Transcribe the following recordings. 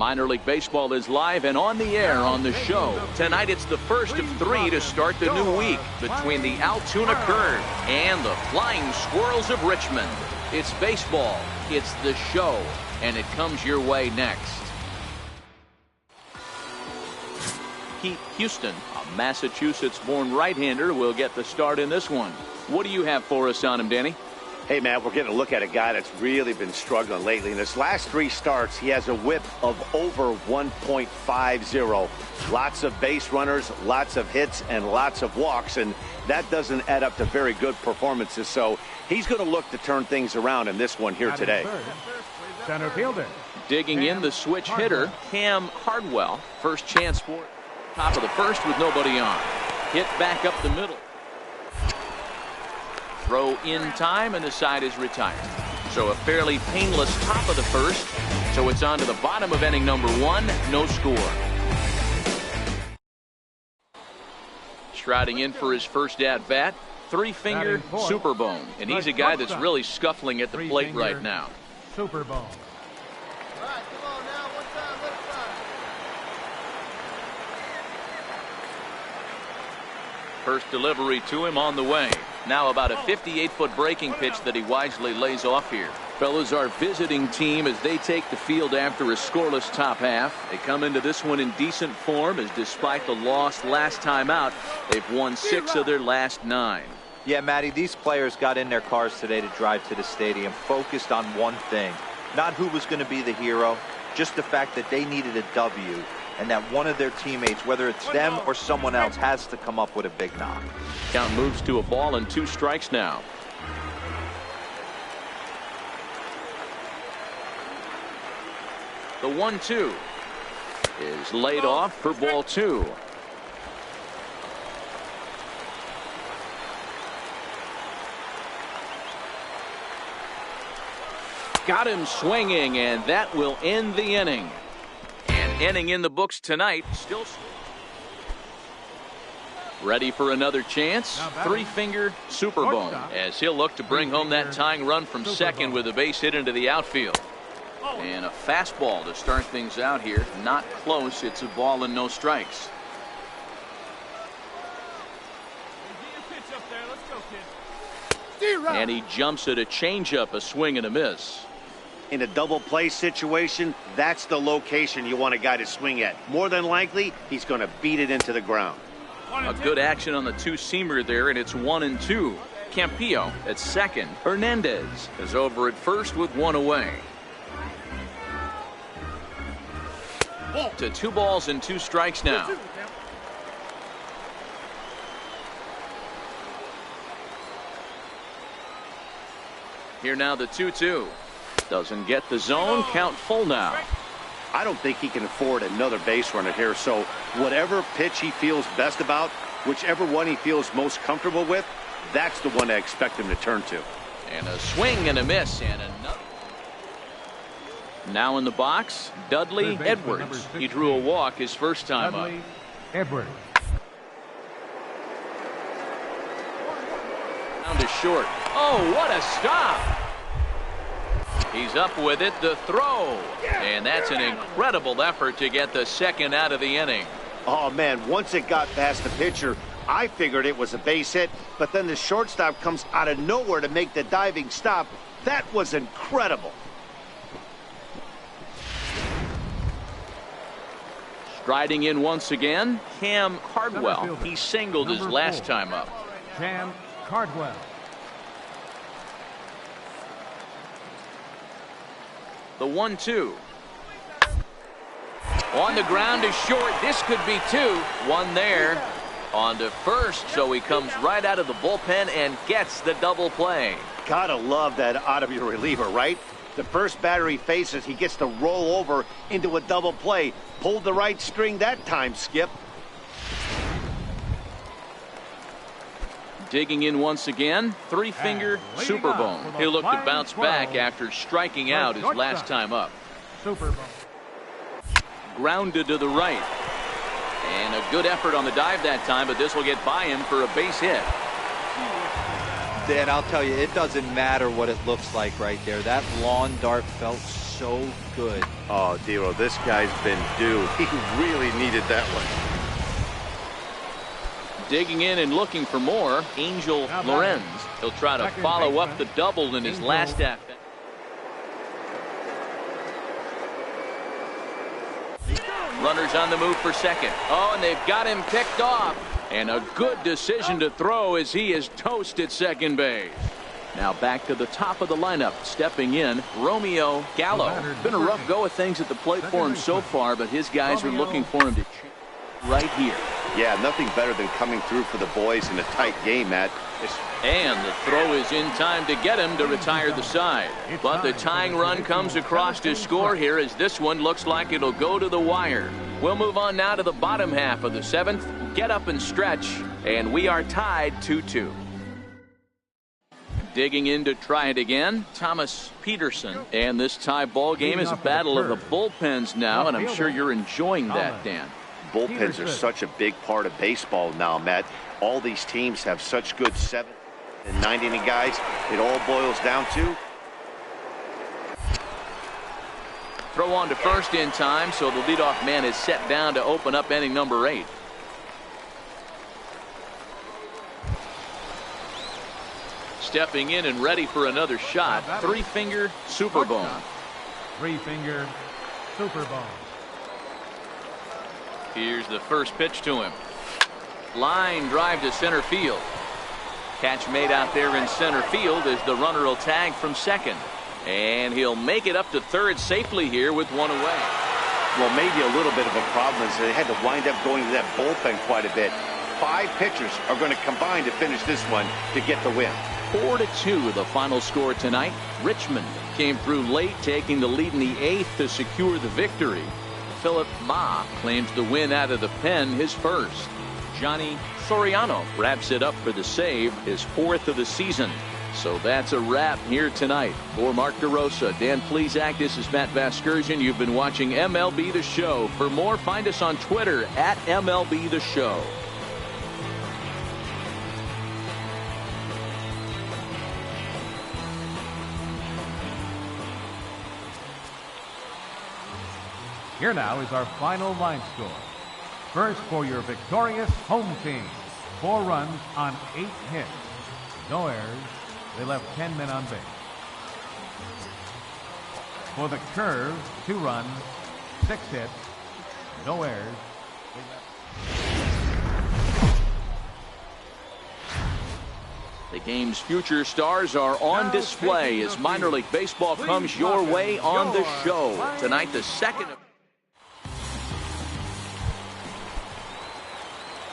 Minor League Baseball is live and on the air on the show. Tonight it's the first of 3 to start the new week between the Altoona Curve and the Flying Squirrels of Richmond. It's baseball, it's the show, and it comes your way next. Pete Houston, a Massachusetts-born right-hander, will get the start in this one. What do you have for us on him, Danny? Hey, Matt, we're getting a look at a guy that's really been struggling lately. In his last 3 starts, he has a whip of over 1.50. Lots of base runners, lots of hits, and lots of walks, and that doesn't add up to very good performances. So he's going to look to turn things around in this one here today. Center fielder. Digging in, the switch hitter, Cam Hardwell. First chance for it. Top of the first with nobody on. Hit back up the middle. Throw in time, and the side is retired. So a fairly painless top of the first. So it's on to the bottom of inning number 1. No score. Striding in for his first at-bat, three-finger Superbone. And he's a guy that's really scuffling at the plate right now. Superbone. First delivery to him on the way. Now about a 58-foot breaking pitch that he wisely lays off here. Fellas, our visiting team as they take the field after a scoreless top half. They come into this one in decent form as despite the loss last time out, they've won 6 of their last 9. Yeah, Matty, these players got in their cars today to drive to the stadium focused on one thing. Not who was going to be the hero, just the fact that they needed a W. And that one of their teammates, whether it's them or someone else, has to come up with a big knock. Count moves to a ball and 2 strikes now. The 1-2 is laid off for ball 2. Got him swinging, and that will end the inning. Inning in the books tonight. Still ready for another chance. Three-finger Superbone as he'll look to bring home that tying run from second with a base hit into the outfield. And a fastball to start things out here. Not close. It's a ball and no strikes. And he jumps at a changeup, a swing and a miss. In a double play situation, that's the location you want a guy to swing at. More than likely, he's going to beat it into the ground. A good action on the 2-seamer there, and it's 1-2. Campillo at second. Hernandez is over at first with 1 away. To 2 balls and 2 strikes now. Here now the 2-2. Doesn't get the zone. Count full now. I don't think he can afford another base runner here. So whatever pitch he feels best about, whichever one he feels most comfortable with, that's the one I expect him to turn to. And a swing and a miss and another. Now in the box, Dudley Edwards. He drew a walk his first time up. Edwards. Down to short. Oh, what a stop! He's up with it, the throw. And that's an incredible effort to get the second out of the inning. Oh, man, once it got past the pitcher, I figured it was a base hit, but then the shortstop comes out of nowhere to make the diving stop. That was incredible. Striding in once again, Cam Hardwell. He singled his last time up. Cam Hardwell. The 1-2. On the ground to short. This could be 2. 1 there. On to first. So he comes right out of the bullpen and gets the double play. Gotta love that out of your reliever, right? The first batter he faces, he gets to roll over into a double play. Pulled the right string that time, Skip. Digging in once again, 3-finger Superbone. He'll look to bounce back after striking out his last time up. Superbone. Grounded to the right. And a good effort on the dive that time, but this will get by him for a base hit. Dan, I'll tell you, it doesn't matter what it looks like right there. That lawn dart felt so good. Oh, Dero, this guy's been due. He really needed that one. Digging in and looking for more, Angel Lorenz. He'll try to follow up the double in his last at bat. Runners on the move for second. Oh, and they've got him picked off. And a good decision to throw as he is toast at second base. Now back to the top of the lineup. Stepping in, Romeo Gallo. Been a rough go of things at the plate for him so far, but his guys are looking for him to right here. Yeah, nothing better than coming through for the boys in a tight game, Matt. And the throw is in time to get him to retire the side. But the tying run comes across to score here as this one looks like it'll go to the wire. We'll move on now to the bottom half of the seventh. Get up and stretch, and we are tied 2-2. Digging in to try it again, Thomas Peterson. And this tie ball game is a battle of the bullpens now, and I'm sure you're enjoying that, Dan. Bullpens are such a big part of baseball now, Matt. All these teams have such good 7 and 9 inning guys. It all boils down to Throw on to first in time, so the leadoff man is set down to open up inning number 8. Stepping in and ready for another shot, three-finger super bone. Three-finger super bone. Here's the first pitch to him. Line drive to center field. Catch made out there in center field as the runner will tag from second. And he'll make it up to third safely here with one away. Well, maybe a little bit of a problem is they had to wind up going to that bullpen quite a bit. 5 pitchers are going to combine to finish this one to get the win. 4-2 the final score tonight. Richmond came through late, taking the lead in the 8th to secure the victory. Philip Ma claims the win out of the pen, his first. Johnny Soriano wraps it up for the save, his 4th of the season. So that's a wrap here tonight. For Mark DeRosa, Dan Plesac, this is Matt Vasgersian. You've been watching MLB The Show. For more, find us on Twitter at MLB The Show. Here now is our final line score. First for your victorious home team. 4 runs on 8 hits. No errors. They left 10 men on base. For the Curve, 2 runs, 6 hits. No errors. The game's future stars are on display as minor league baseball comes your way on the show. Tonight, the second.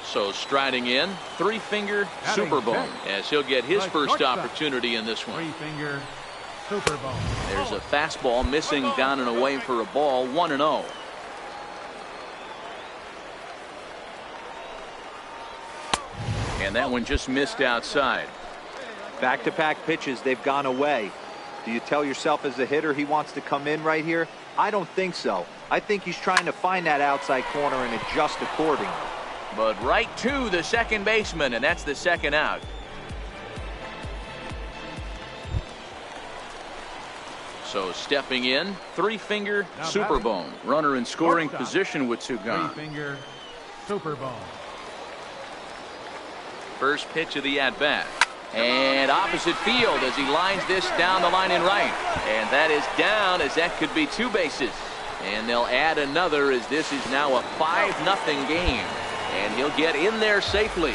So striding in, three-finger super bone as he'll get his first opportunity in this one. Three-finger super bone. There's a fastball missing down and away for a ball, 1-0. And that one just missed outside. Back-to-back pitches, they've gone away. Do you tell yourself as a hitter he wants to come in right here? I don't think so. I think he's trying to find that outside corner and adjust accordingly. But right to the second baseman, and that's the second out. So stepping in, three-finger super bone. Runner in scoring position with 2 gone. Three-finger super bone. First pitch of the at-bat. And opposite field as he lines this down the line in right. And that is down as that could be 2 bases. And they'll add another as this is now a 5-0 game. And he'll get in there safely.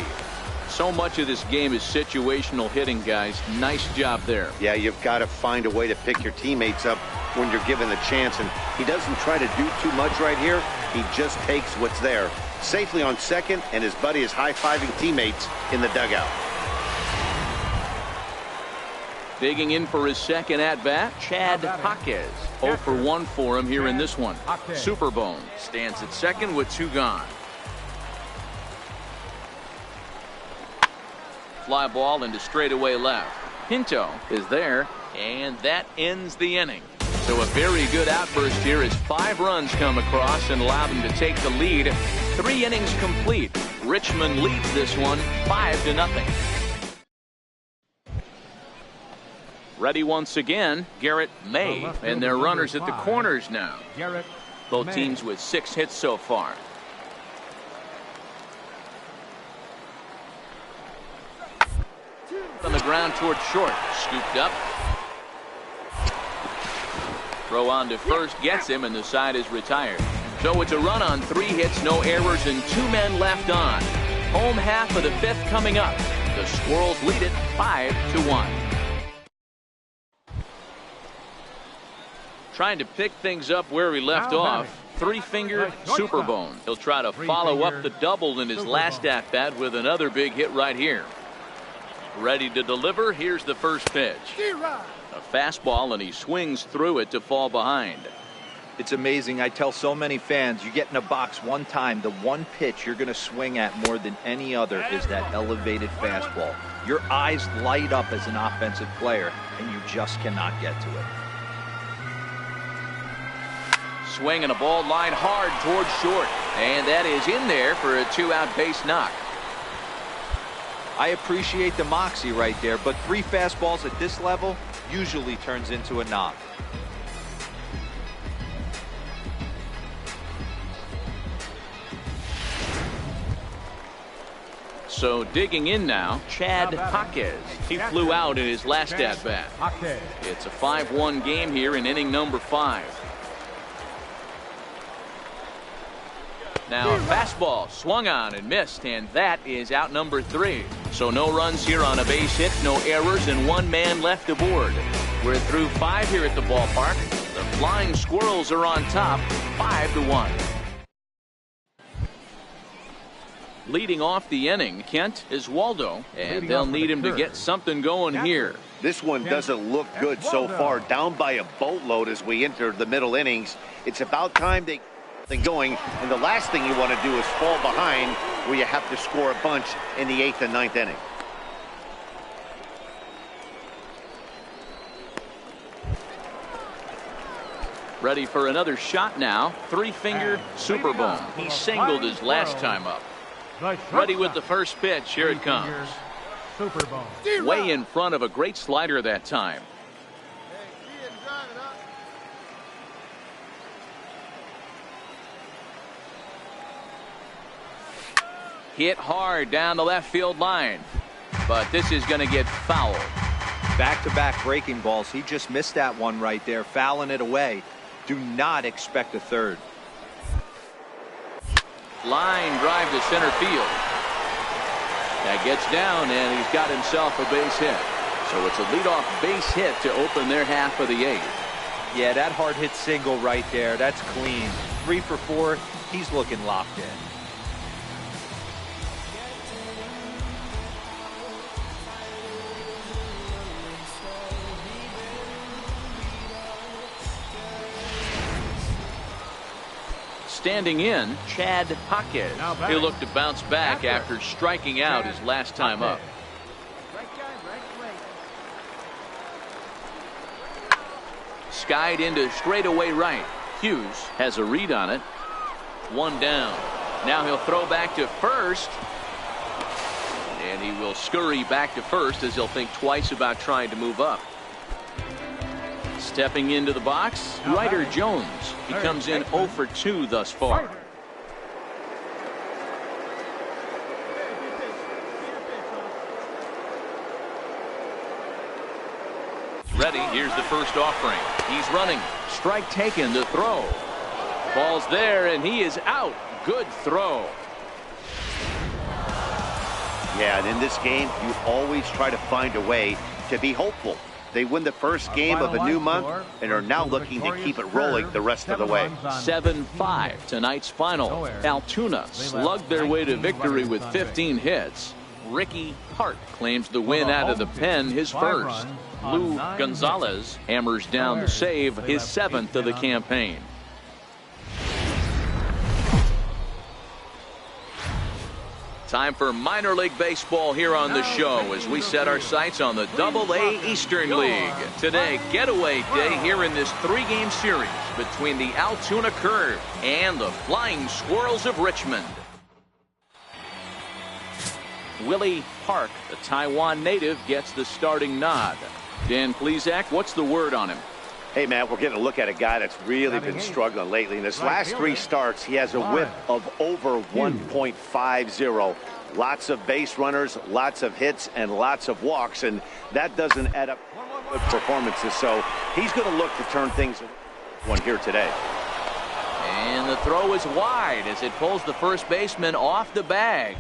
So much of this game is situational hitting, guys. Nice job there. Yeah, you've got to find a way to pick your teammates up when you're given the chance. And he doesn't try to do too much right here. He just takes what's there. Safely on second, and his buddy is high-fiving teammates in the dugout. Digging in for his second at-bat, Chad Jaquez. 0 for 1 for him here in this one. Superbone stands at second with 2 gone. Fly ball into straightaway left. Pinto is there, and that ends the inning. So a very good outburst here as 5 runs come across and allow them to take the lead. 3 innings complete. Richmond leads this one 5-0. Ready once again, Garrett May, and their runners at the corners now. Both teams with 6 hits so far. On the ground toward short, scooped up. Throw on to first gets him, and the side is retired. So it's a run on 3 hits, no errors, and 2 men left on. Home half of the 5th coming up. The Squirrels lead it 5-1. Trying to pick things up where we left off. 3-finger Superbone. He'll try to follow up the double in his last at-bat with another big hit right here. Ready to deliver. Here's the first pitch. A fastball, and he swings through it to fall behind. It's amazing. I tell so many fans, you get in a box one time, the one pitch you're going to swing at more than any other is that elevated fastball. Your eyes light up as an offensive player, and you just cannot get to it. Swinging a ball line hard towards short, and that is in there for a 2-out base knock. I appreciate the moxie right there, but 3 fastballs at this level usually turns into a knock. So digging in now, Chad Jaques. He flew out in his last at-bat. It's a 5-1 game here in inning number 5. Now a fastball swung on and missed, and that is out number 3. So no runs here on a base hit, no errors, and 1 man left aboard. We're through 5 here at the ballpark. The Flying Squirrels are on top, 5-1. Leading off the inning, Kent is Waldo, and they'll need him to get something going here. This one doesn't look good so far. Down by a boatload as we enter the middle innings. It's about time they get going, and the last thing you want to do is fall behind where you have to score a bunch in the 8th and 9th inning. Ready for another shot now. 3-finger Superbone. He singled his last time up. Ready with the first pitch. Here it comes. Way in front of a great slider that time. Hit hard down the left field line, but this is going to get fouled. Back-to-back breaking balls. He just missed that one right there, fouling it away. Do not expect a third. Line drive to center field. That gets down, and he's got himself a base hit. So it's a leadoff base hit to open their half of the 8th. Yeah, that hard hit single right there. That's clean. 3 for 4. He's looking locked in. Standing in, Chad Jaques. He'll look to bounce back after striking out his last time up. Skied into straightaway right. Hughes has a read on it. 1 down. Now he'll throw back to first. And he will scurry back to first as he'll think twice about trying to move up. Stepping into the box, Ryder Jones. He comes in 0 for 2 thus far. Ready, here's the first offering. He's running. Strike taken, the throw. Ball's there, and he is out. Good throw. Yeah, and in this game, you always try to find a way to be hopeful. They win the first game of a new month and are now looking to keep it rolling the rest of the way. 7-5 tonight's final. Altoona slugged their way to victory with 15 hits. Ricky Hart claims the win out of the pen, his first. Lou Gonzalez hammers down the save, his 7th of the campaign. Time for minor league baseball here on the show as we set our sights on the Double-A Eastern League. Today, getaway day here in this 3-game series between the Altoona Curve and the Flying Squirrels of Richmond. Willie Park, the Taiwan native, gets the starting nod. Dan Plesac, what's the word on him? Hey, Matt, we're getting a look at a guy that's really been struggling lately. In his last 3 starts, he has a whip of over 1.50. Lots of base runners, lots of hits, and lots of walks, and that doesn't add up good performances. So he's going to look to turn things one here today. And the throw is wide as it pulls the first baseman off the bag.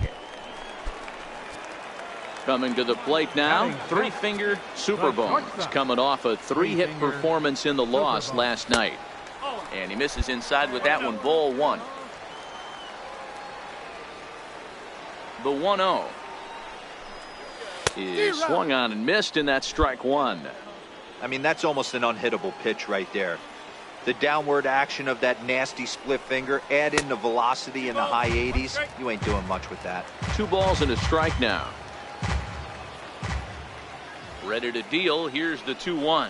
Coming to the plate now, three-finger Superbones, coming off a 3-hit performance in the loss last night. And he misses inside with that one, ball 1. The 1-0 is swung on and missed, and that's strike 1. I mean, that's almost an unhittable pitch right there. The downward action of that nasty split finger, add in the velocity in the high 80s, you ain't doing much with that. 2 balls and a strike now. Ready to deal. Here's the 2-1.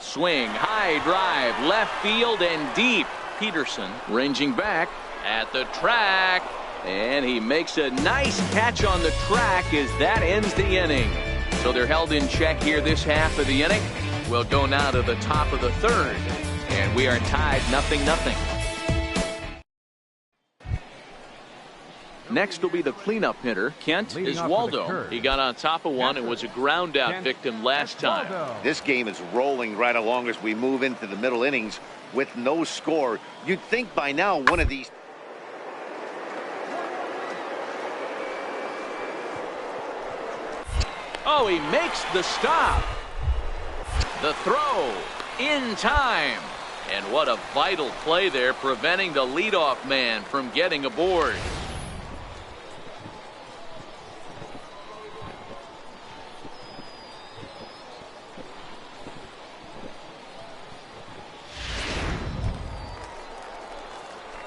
Swing, high drive, left field and deep. Peterson ranging back at the track, and he makes a nice catch on the track as that ends the inning. So they're held in check here this half of the inning. We'll go now to the top of the 3rd, and we are tied 0-0. Next will be the cleanup hitter. Kent is Waldo. He got on top of one and was a ground out victim last time. This game is rolling right along as we move into the middle innings with no score. You'd think by now one of these. Oh, he makes the stop. The throw in time. And what a vital play there, preventing the leadoff man from getting aboard.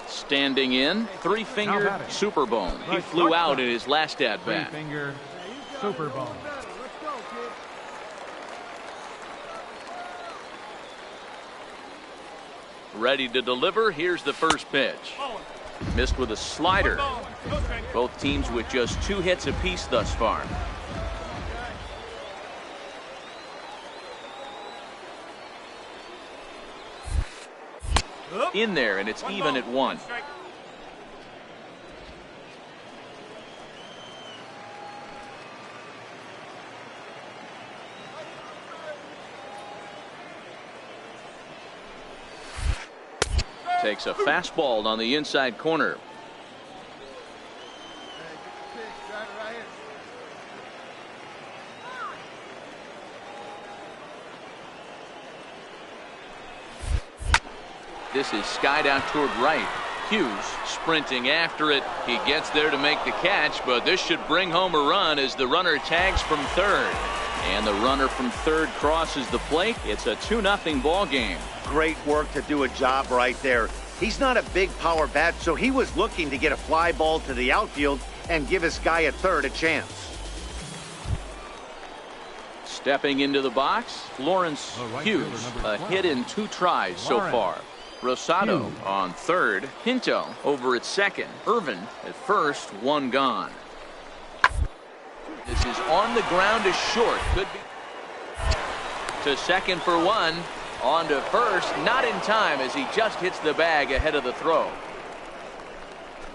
Standing in, three-finger Superbone. He flew out in his last at-bat. Three-finger Superbone. Ready to deliver. Here's the first pitch. Missed with a slider. Both teams with just 2 hits apiece thus far. In there, and it's even at 1. Takes a fastball on the inside corner. This is skied out toward right. Hughes sprinting after it. He gets there to make the catch, but this should bring home a run as the runner tags from third. And the runner from third crosses the plate. It's a 2-0 ball game. Great work to do a job right there. He's not a big power bat, so he was looking to get a fly ball to the outfield and give his guy at third a chance. Stepping into the box, Lawrence Hughes, a hit in 2 tries so far. Rosado on third, Pinto over at second, Irvin at first, 1 gone. This is on the ground to short, could be to second for 1, on to first, not in time as he just hits the bag ahead of the throw.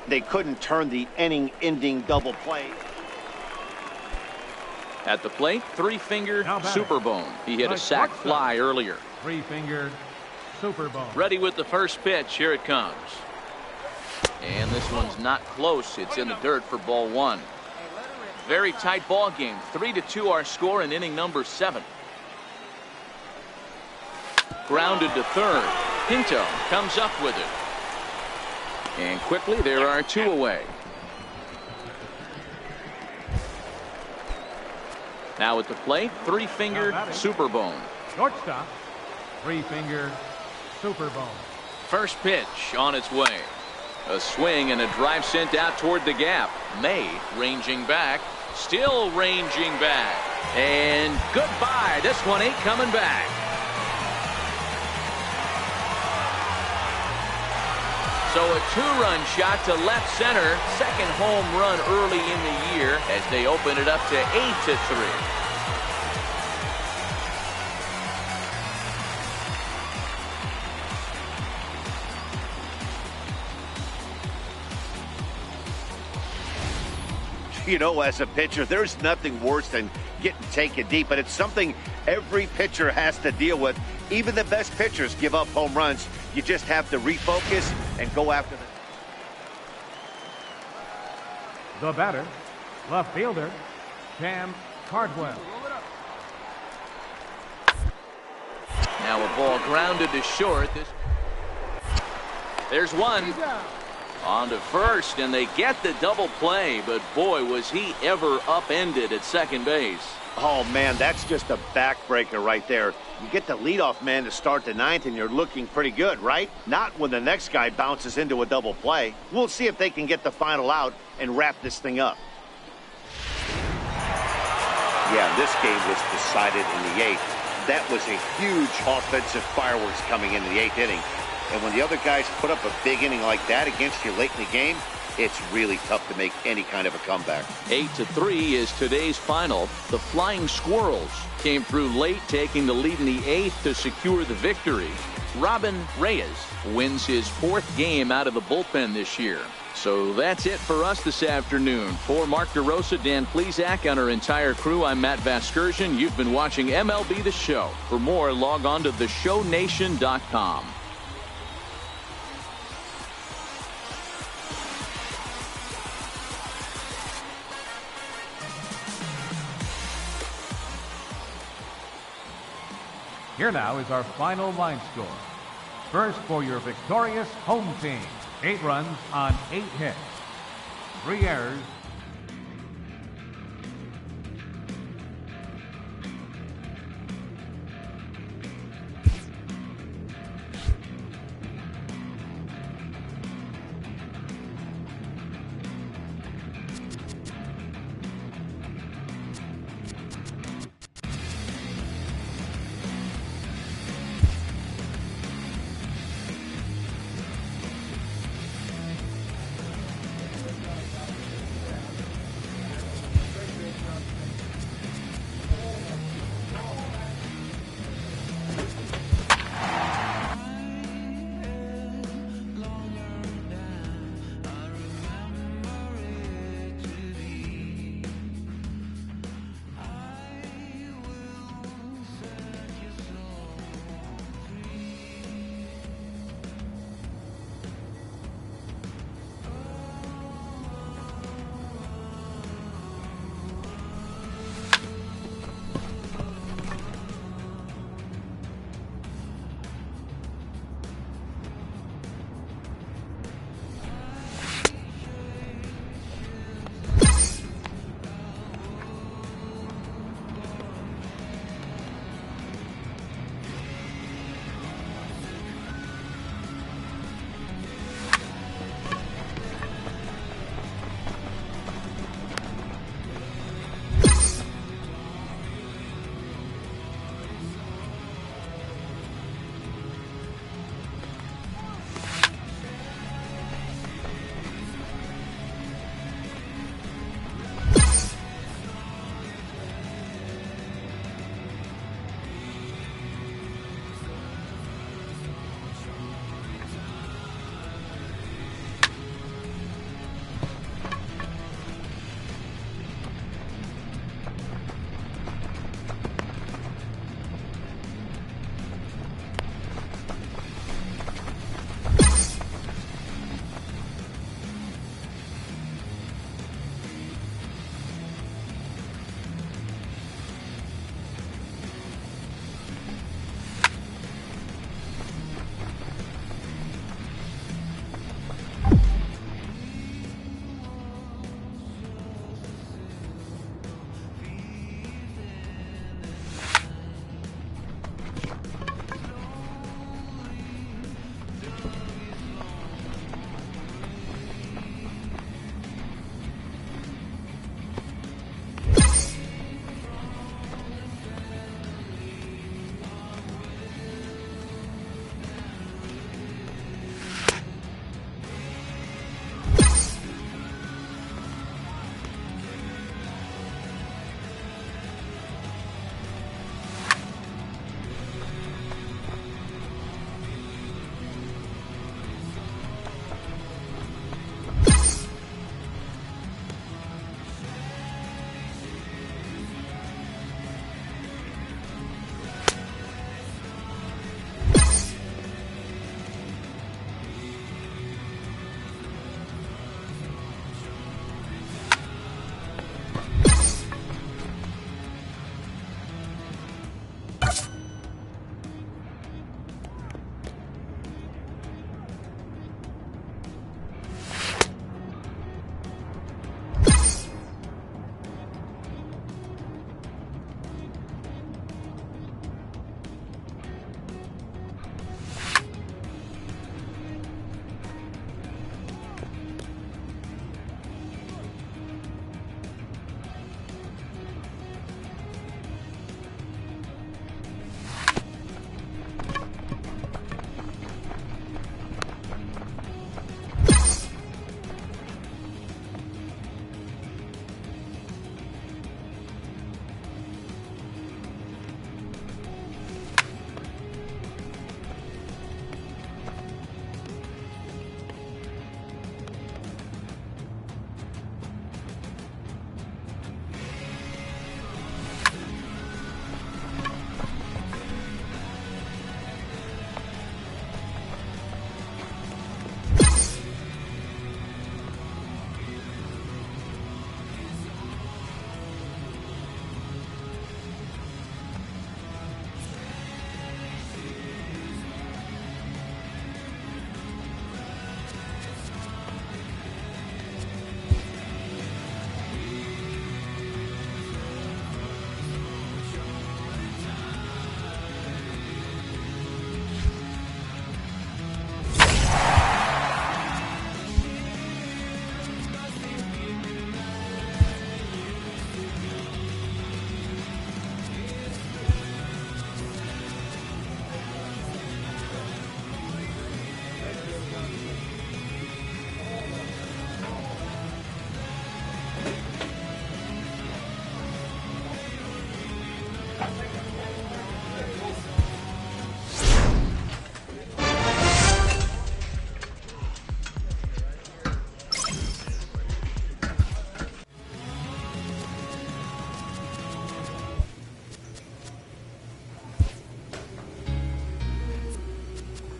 They couldn't turn the inning-ending double play. At the plate, three-finger Superbone. He hit a sac fly earlier. Three-finger Superbone. Ready with the first pitch. Here it comes. And this one's not close. It's in the dirt for ball 1. Very tight ball game. 3-2 our score in inning number 7. Grounded to third. Pinto comes up with it. And quickly there are 2 away. Now at the plate, three-finger Superbone. Shortstop, three-finger Superbone. First pitch on its way. A swing and a drive sent out toward the gap. May ranging back, still ranging back. And goodbye. This one ain't coming back. So a 2-run shot to left center. Second home run early in the year as they open it up to 8-3. You know, as a pitcher, there's nothing worse than getting taken deep, but it's something every pitcher has to deal with. Even the best pitchers give up home runs. You just have to refocus and go after them. The batter, left fielder, Cam Cardwell. Now a ball grounded to short. There's one. On to first, and they get the double play, but boy, was he ever upended at second base. Oh, man, that's just a backbreaker right there. You get the leadoff man to start the ninth, and you're looking pretty good, right? Not when the next guy bounces into a double play. We'll see if they can get the final out and wrap this thing up. Yeah, this game was decided in the eighth. That was a huge offensive fireworks coming into the eighth inning. And when the other guys put up a big inning like that against you late in the game, it's really tough to make any kind of a comeback. 8-3 is today's final. The Flying Squirrels came through late, taking the lead in the eighth to secure the victory. Robin Reyes wins his fourth game out of the bullpen this year. So that's it for us this afternoon. For Mark DeRosa, Dan Plesac, and our entire crew, I'm Matt Vasgersian. You've been watching MLB The Show. For more, log on to theshownation.com. Here now is our final line score. First for your victorious home team. 8 runs on 8 hits. 3 errors.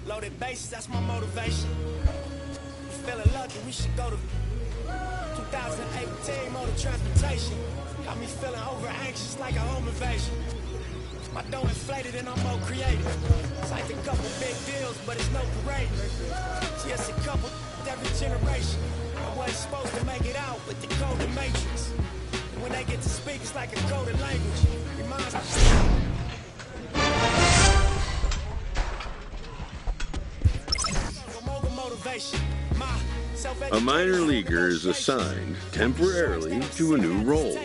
Loaded bases, that's my motivation. Feeling lucky, we should go to 2018 motor transportation. Got me feeling over anxious like a home invasion. My dough inflated and I'm more creative. Signed a couple big deals, but it's no parade. Just a couple every generation. I wasn't supposed to make it out with the coded matrix. And when they get to speak, it's like a coded language. Reminds me. A minor leaguer is assigned temporarily to a new role.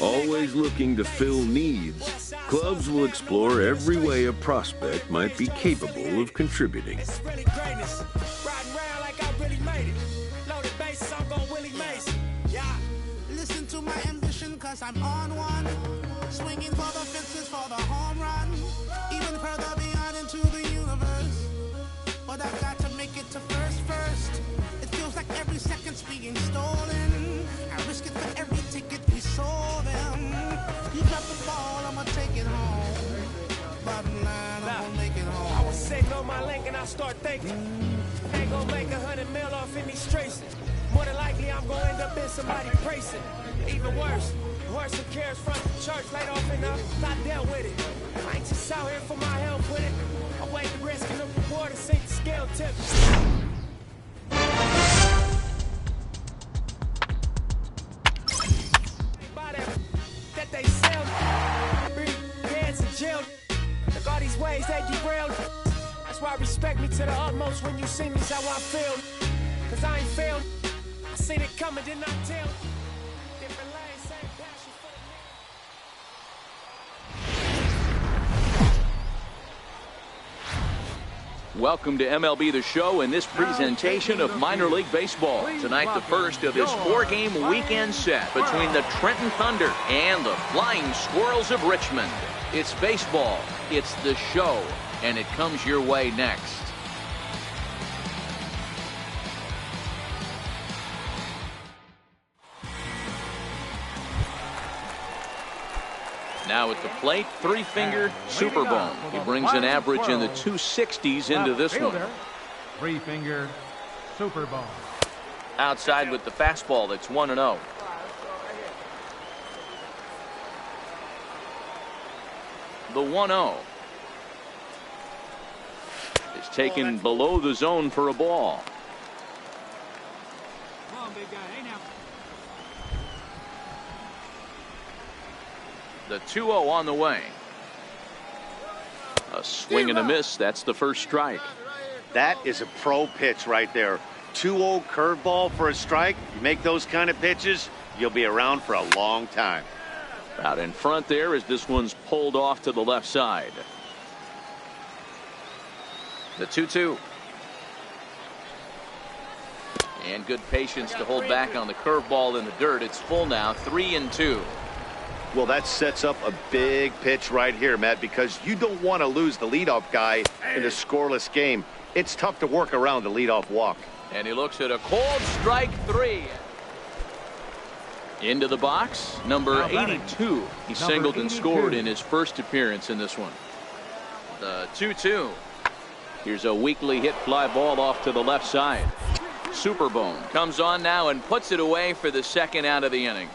Always looking to fill needs, clubs will explore every way a prospect might be capable of contributing. Listen to my ambition, 'cause I'm on one. Swinging for the fences for the home run. Even further beyond into the universe. But I've got to make it to first. It feels like every second's being stolen. I risk it for every ticket we sold them. You drop the ball, I'ma take it home. Bottom line, I'm gonna make it home. I was sitting on my link and I start thinking, ain't gonna make 100 mil off in these streets. More than likely, I'm gonna end up in somebody pricing. Even worse who cares front the church laid off enough, I dealt with it. I ain't just out here for my help with it. I weigh the risk and the reward and sink the scale tip. That they sell, heads in jail. Look all these ways they derailed. That's why respect me to the utmost when you see me, is how I feel. 'Cause I ain't failed. I seen it coming, did not tell. Different lanes, same passion for the Welcome to MLB The Show and this presentation of minor league baseball. Tonight, the first of this 4-game weekend set between the Trenton Thunder and the Flying Squirrels of Richmond. It's baseball, it's the show, and it comes your way next. Now at the plate, three-finger Superbone. He brings an average in the 260s into this one. Three-finger Superbone. Outside with the fastball, that's 1-0. The 1-0 is taken below the zone for a ball. Come on, big guy. Hey, now. The 2-0 on the way. A swing and a miss. That's the first strike. That is a pro pitch right there. 2-0 curveball for a strike. You make those kind of pitches, you'll be around for a long time. Out in front there as this one's pulled off to the left side. The 2-2. And good patience to hold back on the curveball in the dirt. It's full now, 3-2. Well, that sets up a big pitch right here, Matt, because you don't want to lose the leadoff guy in a scoreless game. It's tough to work around the leadoff walk. And he looks at a cold strike 3. Into the box, number 82. He singled and scored in his first appearance in this one. The 2-2. Here's a weakly hit fly ball off to the left side. Superbone comes on now and puts it away for the second out of the inning.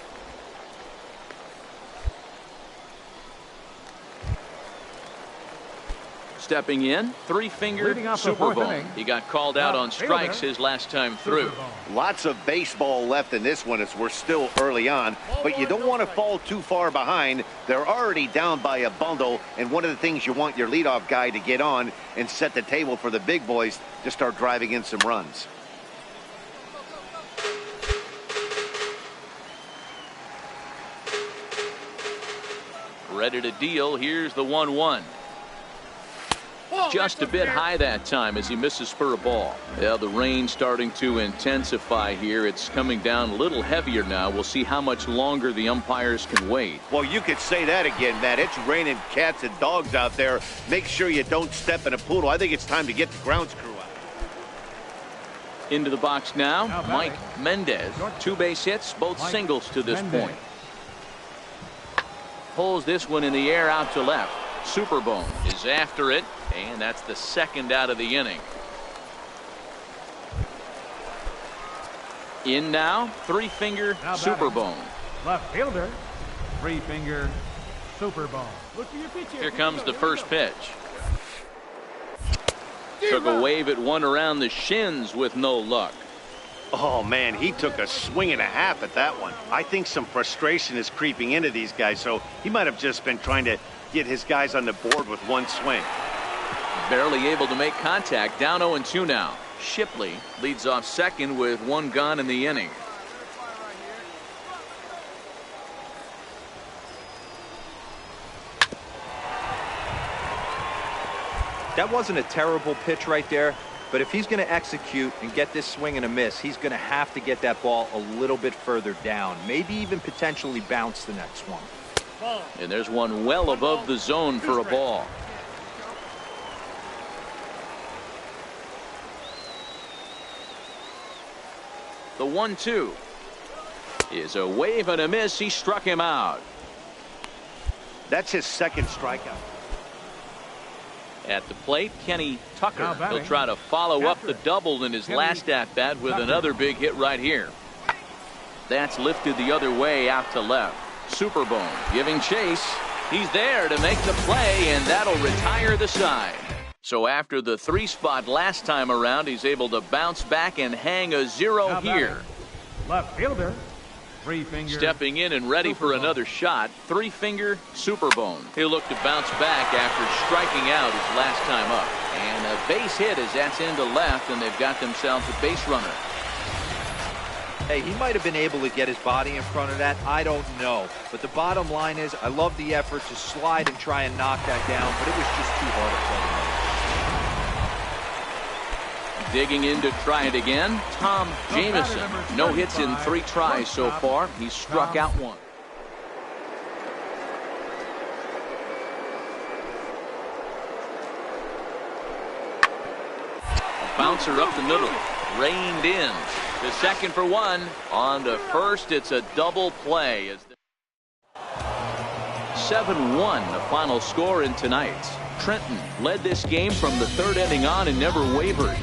Stepping in, three-finger Superbone. He got called out on strikes his last time through. Lots of baseball left in this one as we're still early on, but you don't want to fall too far behind. They're already down by a bundle, and one of the things you want your leadoff guy to get on and set the table for the big boys to start driving in some runs. Ready to deal. Here's the 1-1. just a bit high that time as he misses for a ball. Yeah, the rain starting to intensify here. It's coming down a little heavier now. We'll see how much longer the umpires can wait. Well, you could say that again, Matt. It's raining cats and dogs out there. Make sure you don't step in a poodle. I think it's time to get the grounds crew out. Into the box now, Mike Mendez. 2 base hits, both singles to this point. Pulls this one in the air out to left. Superbone is after it, and that's the second out of the inning. In now, 3-finger Superbone. Left fielder, 3-finger Superbone. Here comes the first pitch. Took a wave at one around the shins with no luck. Oh, man, he took a swing and a half at that one. I think some frustration is creeping into these guys, so he might have just been trying to get his guys on the board with one swing. Barely able to make contact. Down 0-2 now. Shipley leads off second with 1 gone in the inning. That wasn't a terrible pitch right there, but if he's going to execute and get this swing and a miss, he's going to have to get that ball a little bit further down, maybe even potentially bounce the next one. And there's one well above the zone for a ball. The 1-2 is a wave and a miss. He struck him out. That's his second strikeout. At the plate, Kenny Tucker. He'll try to follow up the double in his last at-bat with another big hit right here. That's lifted the other way out to left. Superbone giving chase. He's there to make the play, and that'll retire the side. So after the 3 spot last time around, he's able to bounce back and hang a 0 here. Left fielder, 3-finger. Stepping in and ready for another shot, 3-finger Superbone. He'll look to bounce back after striking out his last time up. And a base hit as that's into left, and they've got themselves a base runner. Hey, he might have been able to get his body in front of that. I don't know. But the bottom line is, I love the effort to slide and try and knock that down, but it was just too hard to play. Digging in to try it again, Tom Jamison. No hits in 3 tries so far. He's struck out 1. A bouncer up the middle. Reined in. To second for 1. On to first, it's a double play. 7-1 the final score in tonight's. Trenton led this game from the 3rd inning on and never wavered.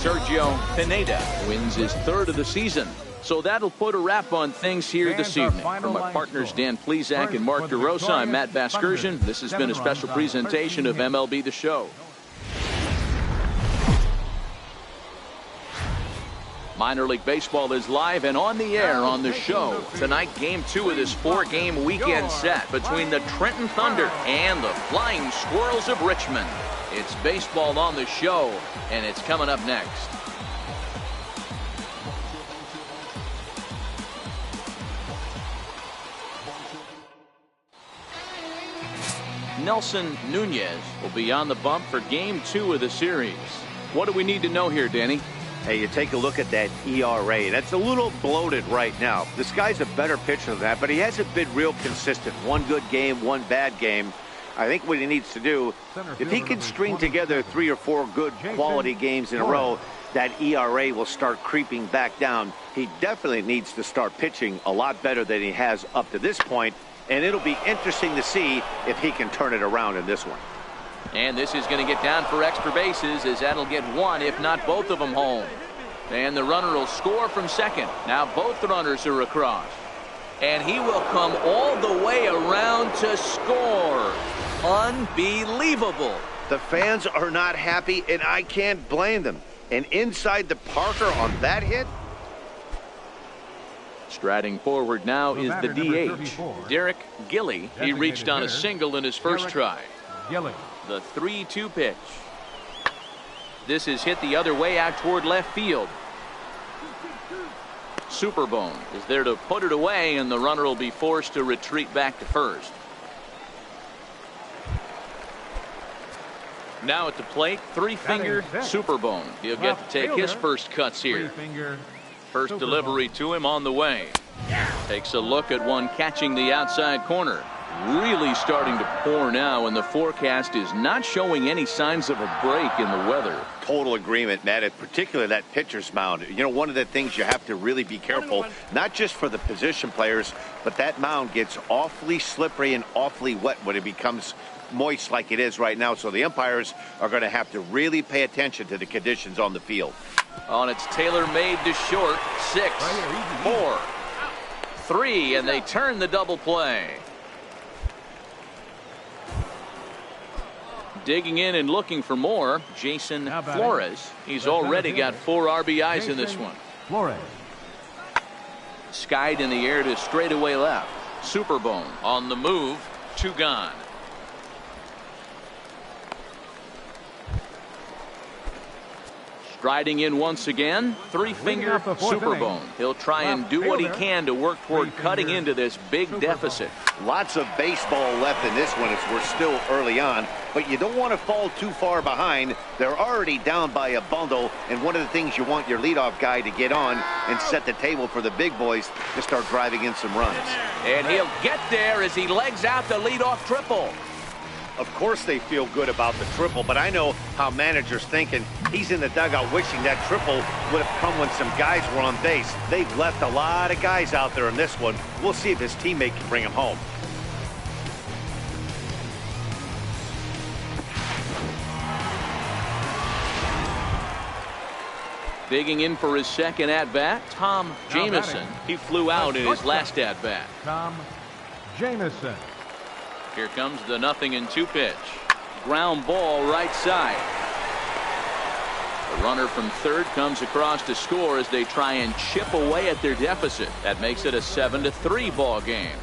Sergio Pineda wins his 3rd of the season. So that'll put a wrap on things here this evening. From my partners Dan Plesac and Mark DeRosa, I'm Matt Vasgersian. This has been a special presentation of MLB The Show. Minor League Baseball is live and on the air on the show. Tonight, Game 2 of this 4-game weekend set between the Trenton Thunder and the Flying Squirrels of Richmond. It's baseball on the show, and it's coming up next. Nelson Nunez will be on the bump for Game 2 of the series. What do we need to know here, Danny? Hey, you take a look at that ERA. That's a little bloated right now. This guy's a better pitcher than that, but he hasn't been real consistent. 1 good game, 1 bad game. I think what he needs to do, if he can string together 3 or 4 good quality games in a row, that ERA will start creeping back down. He definitely needs to start pitching a lot better than he has up to this point, and it'll be interesting to see if he can turn it around in this one. And this is going to get down for extra bases as that'll get 1, if not both of them, home. And the runner will score from second. Now both runners are across. And he will come all the way around to score. Unbelievable. The fans are not happy, and I can't blame them. And inside the Parker on that hit. Striding forward now is the DH, Derek Gilly. He reached on a single in his first try. The 3-2 pitch. This is hit the other way out toward left field. Superbone is there to put it away, and the runner will be forced to retreat back to first. Now at the plate, three-finger Superbone. He'll get to take his first cuts here. First delivery to him on the way. Takes a look at one catching the outside corner. Really starting to pour now, and the forecast is not showing any signs of a break in the weather. Total agreement, Matt, and particularly that pitcher's mound. You know, one of the things you have to really be careful, not just for the position players, but that mound gets awfully slippery and awfully wet when it becomes moist like it is right now. So the umpires are going to have to really pay attention to the conditions on the field. On its tailor-made to short, 6, 4, 3, and they turn the double play. Digging in and looking for more, Jason Flores. He's already got 4 RBIs in this one. Flores. Skied in the air to straightaway left. Superbone on the move, 2 gone. Striding in once again, three-finger Superbone. He'll try and do what he can to work toward cutting into this big deficit. Lots of baseball left in this one as we're still early on, but you don't want to fall too far behind. They're already down by a bundle, and one of the things you want your leadoff guy to get on and set the table for the big boys to start driving in some runs. And he'll get there as he legs out the leadoff triple. Of course they feel good about the triple, but I know how managers think, and he's in the dugout wishing that triple would have come when some guys were on base. They've left a lot of guys out there in this one. We'll see if his teammate can bring him home. Digging in for his second at-bat, Tom Jamison. He flew out in his last at-bat. Tom Jamison. Here comes the 0-2 pitch. Ground ball right side. The runner from third comes across to score as they try and chip away at their deficit. That makes it a 7-3 ball game.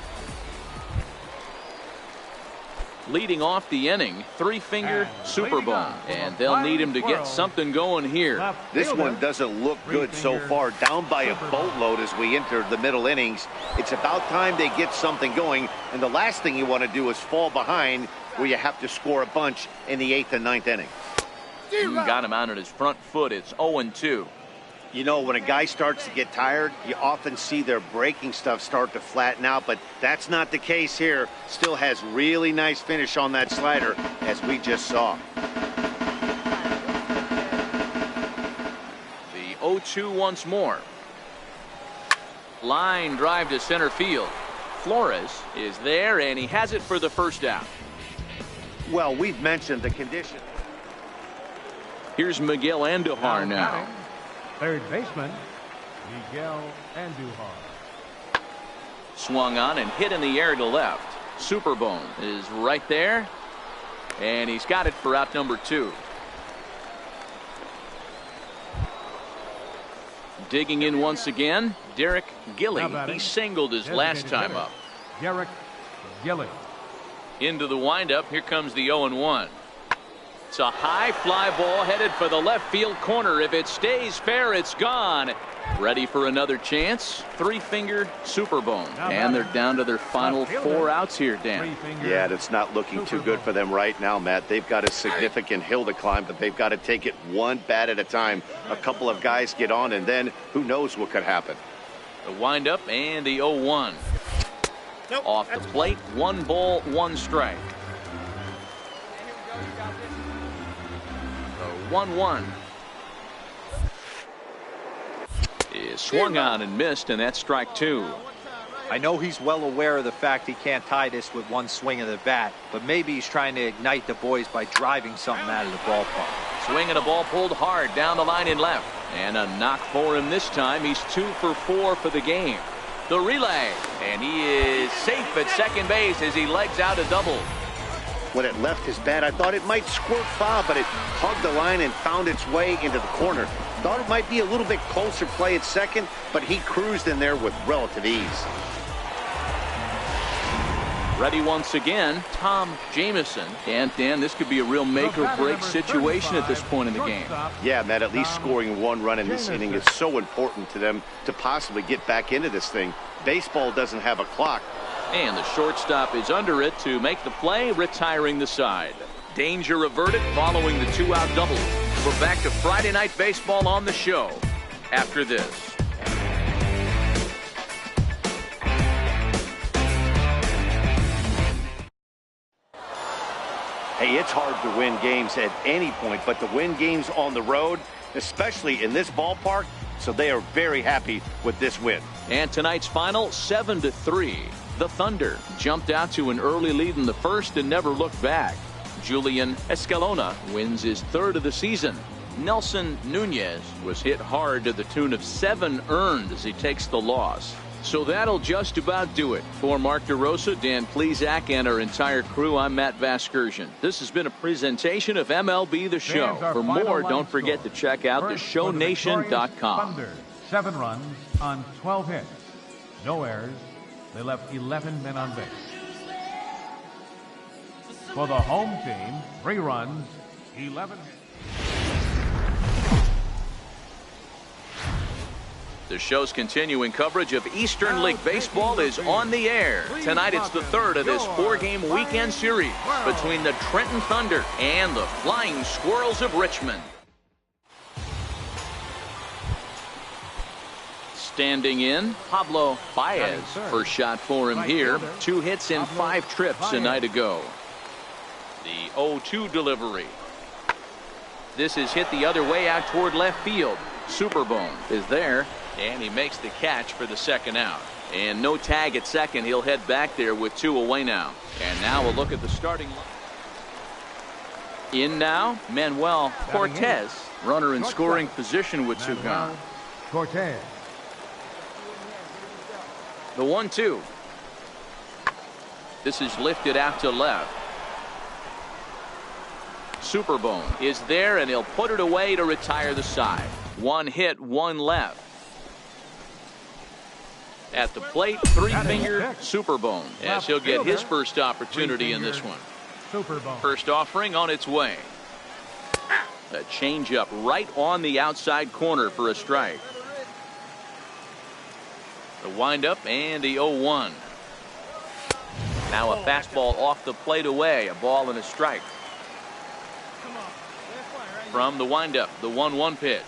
Leading off the inning, three-finger Superbone, and they'll need him to get something going here. This one doesn't look good so far, down by a boatload as we enter the middle innings. It's about time they get something going, and the last thing you want to do is fall behind where you have to score a bunch in the 8th and 9th inning. Got him out on his front foot. It's 0-2. You know, when a guy starts to get tired, you often see their breaking stuff start to flatten out, but that's not the case here. Still has really nice finish on that slider, as we just saw. The 0-2 once more. Line drive to center field. Flores is there, and he has it for the first out. Well, we've mentioned the condition. Here's Miguel Andujar now. Third baseman, Miguel Andujar. Swung on and hit in the air to left. Superbone is right there, and he's got it for out number 2. Digging in once again, Derek Gilly. He singled his last time up. Derek Gilly. Into the windup. Here comes the 0-1. It's a high fly ball headed for the left field corner. If it stays fair, it's gone. Ready for another chance. Three-finger Superbone. And they're down to their final 4 outs here, Dan. Yeah, that's not looking too good for them right now, Matt. They've got a significant hill to climb, but they've got to take it one bat at a time. A couple of guys get on, and then who knows what could happen. The windup and the 0-1. Off the plate, 1 ball, 1 strike. 1-1 is swung on and missed, and that's strike 2. I know he's well aware of the fact he can't tie this with one swing of the bat, but maybe he's trying to ignite the boys by driving something out of the ballpark. Swinging a ball pulled hard down the line and left, and a knock for him this time. He's 2 for 4 for the game. The relay, and he is safe at second base as he legs out a double. When it left his bat, I thought it might squirt foul, but it hugged the line and found its way into the corner. Thought it might be a little bit closer play at second, but he cruised in there with relative ease. Ready once again, Tom Jamison. And Dan, this could be a real make-or-break situation at this point in the game. Yeah, Matt, at least scoring 1 run in this inning is so important to them to possibly get back into this thing. Baseball doesn't have a clock. And the shortstop is under it to make the play, retiring the side. Danger averted following the 2-out double. We're back to Friday Night Baseball on the show after this. Hey, it's hard to win games at any point, but to win games on the road, especially in this ballpark, so they are very happy with this win. And tonight's final, 7-3. The Thunder jumped out to an early lead in the first and never looked back. Julian Escalona wins his 3rd of the season. Nelson Nunez was hit hard to the tune of 7 earned as he takes the loss. So that'll just about do it. For Mark DeRosa, Dan Plesac, and our entire crew, I'm Matt Vasgersian. This has been a presentation of MLB The Show. For more, don't forget to check out theshownation.com. 7 runs on 12 hits. No errors. They left 11 men on base. For the home team, 3 runs, 11 hits. The show's continuing coverage of Eastern League Baseball is on the air. Tonight it's the 3rd of this 4-game weekend series between the Trenton Thunder and the Flying Squirrels of Richmond. Standing in, Pablo Baez. First shot for him here. 2 hits in 5 trips a night ago. The 0-2 delivery. This is hit the other way out toward left field. Superbone is there. And he makes the catch for the 2nd out. And no tag at second. He'll head back there with 2 away now. And now we'll look at the starting line. In now, Manuel Cortez. Runner in scoring position with 2 gone. Cortez. The 1-2. This is lifted out to left. Superbone is there, and he'll put it away to retire the side. 1 hit, 1 left. At the plate, 3-finger Superbone, as he'll get his first opportunity in this one. First offering on its way. A changeup right on the outside corner for a strike. The windup and the 0-1. Now a fastball off the plate away, a ball and a strike. From the windup, the 1-1 pitch.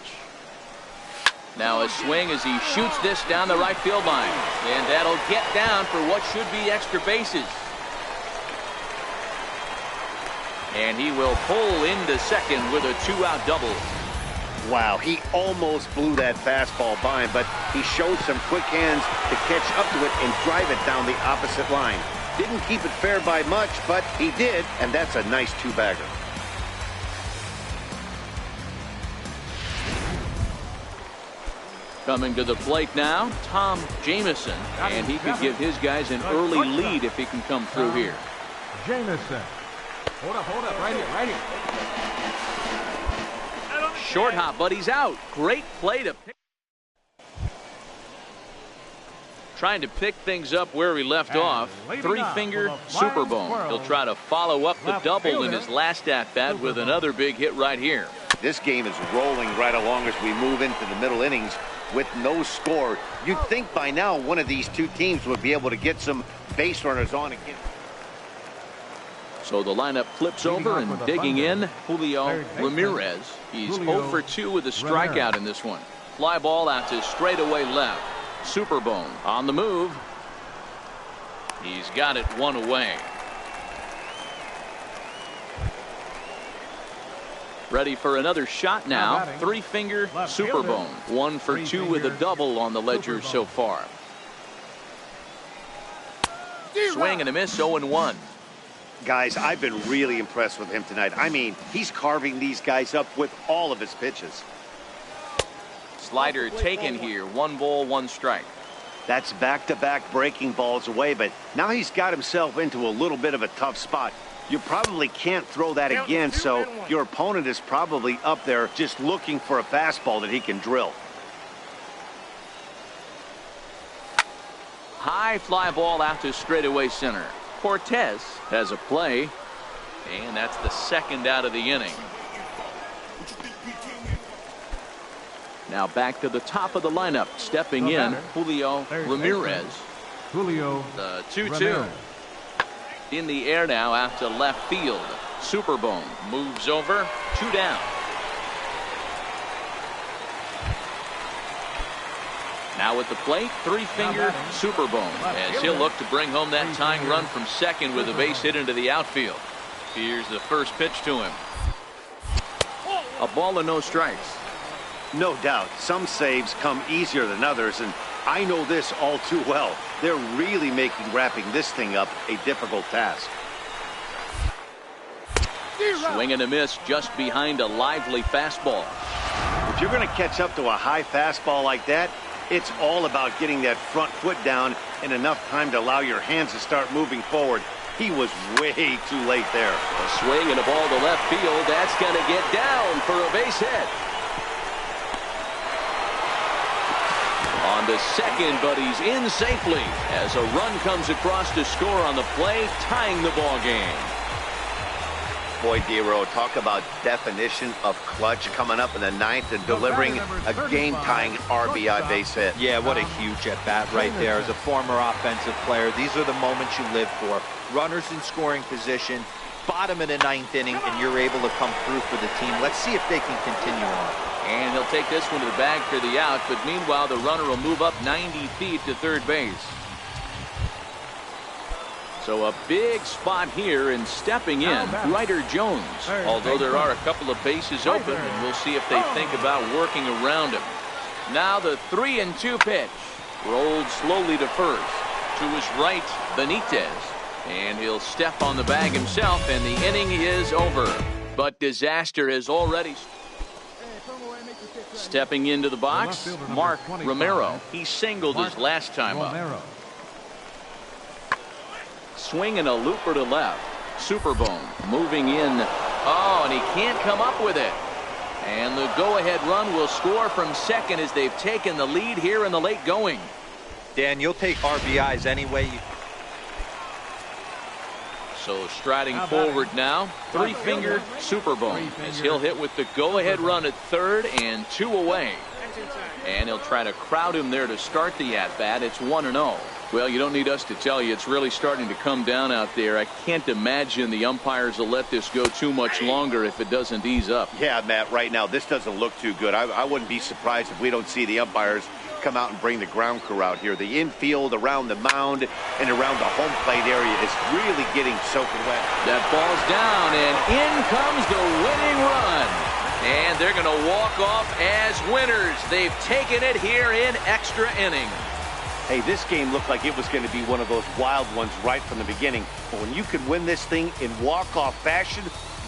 Now a swing as he shoots this down the right field line. And that'll get down for what should be extra bases. And he will pull into second with a 2-out double. Wow, he almost blew that fastball by him, but he showed some quick hands to catch up to it and drive it down the opposite line. Didn't keep it fair by much, but he did, and that's a nice 2-bagger. Coming to the plate now, Tom Jamison, and he could give his guys an early lead if he can come through here. Jamison. Hold up, right here. Short hop, but he's out. Great play to pick. Trying to pick things up where he left off. 3-finger Superbone. He'll try to follow up the double in his last at-bat with another big hit right here. This game is rolling right along as we move into the middle innings with no score. You'd think by now one of these 2 teams would be able to get some base runners on again. So the lineup flips over and digging in, Julio Ramirez. He's 0 for 2 with a strikeout in this one. Fly ball out to straightaway left. Superbone on the move. He's got it 1 away. Ready for another shot now. 3-finger Superbone. 1 for 2 with a double on the ledger so far. Swing and a miss, 0-1. Guys, I've been really impressed with him tonight. I mean, he's carving these guys up with all of his pitches. Slider taken here. 1 ball, 1 strike. That's back-to-back breaking balls away, but now he's got himself into a little bit of a tough spot. You probably can't throw that again, so your opponent is probably up there just looking for a fastball that he can drill. High fly ball out to straightaway center. Cortez has a play, and that's the 2nd out of the inning. Now back to the top of the lineup, stepping in, Julio Ramirez. Julio. The 2-2. In the air now out to left field. Superbone moves over, 2 down. Now at the plate, 3-finger Superbone, as he'll look to bring home that tying run from second with a base hit into the outfield. Here's the first pitch to him. A ball and no strikes. No doubt, some saves come easier than others, and I know this all too well. They're really making wrapping this thing up a difficult task. Swing and a miss just behind a lively fastball. If you're going to catch up to a high fastball like that, it's all about getting that front foot down in enough time to allow your hands to start moving forward. He was way too late there. A swing and a ball to left field. That's going to get down for a base hit. On to second, but he's in safely as a run comes across to score on the play, tying the ball game. Boy, Dero, talk about definition of clutch coming up in the ninth and delivering a game-tying RBI base hit. Yeah, what a huge at-bat right there. As a former offensive player, these are the moments you live for. Runners in scoring position, bottom of the ninth inning, and you're able to come through for the team. Let's see if they can continue on. And he'll take this one to the bag for the out, but meanwhile the runner will move up 90 feet to third base. So a big spot here, and stepping in, Ryder Jones. Although there are a couple of bases open, and we'll see if they think about working around him. Now the 3-2 pitch. Rolled slowly to first. To his right, Benitez. And he'll step on the bag himself, and the inning is over. But disaster has already... Stepping into the box, Mark Romero. He singled his last time up. Swing and a looper to left. Superbone moving in. Oh, and he can't come up with it. And the go-ahead run will score from second as they've taken the lead here in the late going. Dan, you'll take RBIs anyway. So striding forward now, 3-finger Superbone as he'll hit with the go-ahead run at third and 2 away. And he'll try to crowd him there to start the at-bat. It's 1-0. Well, you don't need us to tell you it's really starting to come down out there. I can't imagine the umpires will let this go too much longer if it doesn't ease up. Yeah, Matt, right now this doesn't look too good. I wouldn't be surprised if we don't see the umpires come out and bring the ground crew out here. The infield around the mound and around the home plate area is really getting soaking wet. That ball's down, and in comes the winning run. And they're going to walk off as winners. They've taken it here in extra innings. Hey, this game looked like it was going to be one of those wild ones right from the beginning. But when you can win this thing in walk-off fashion,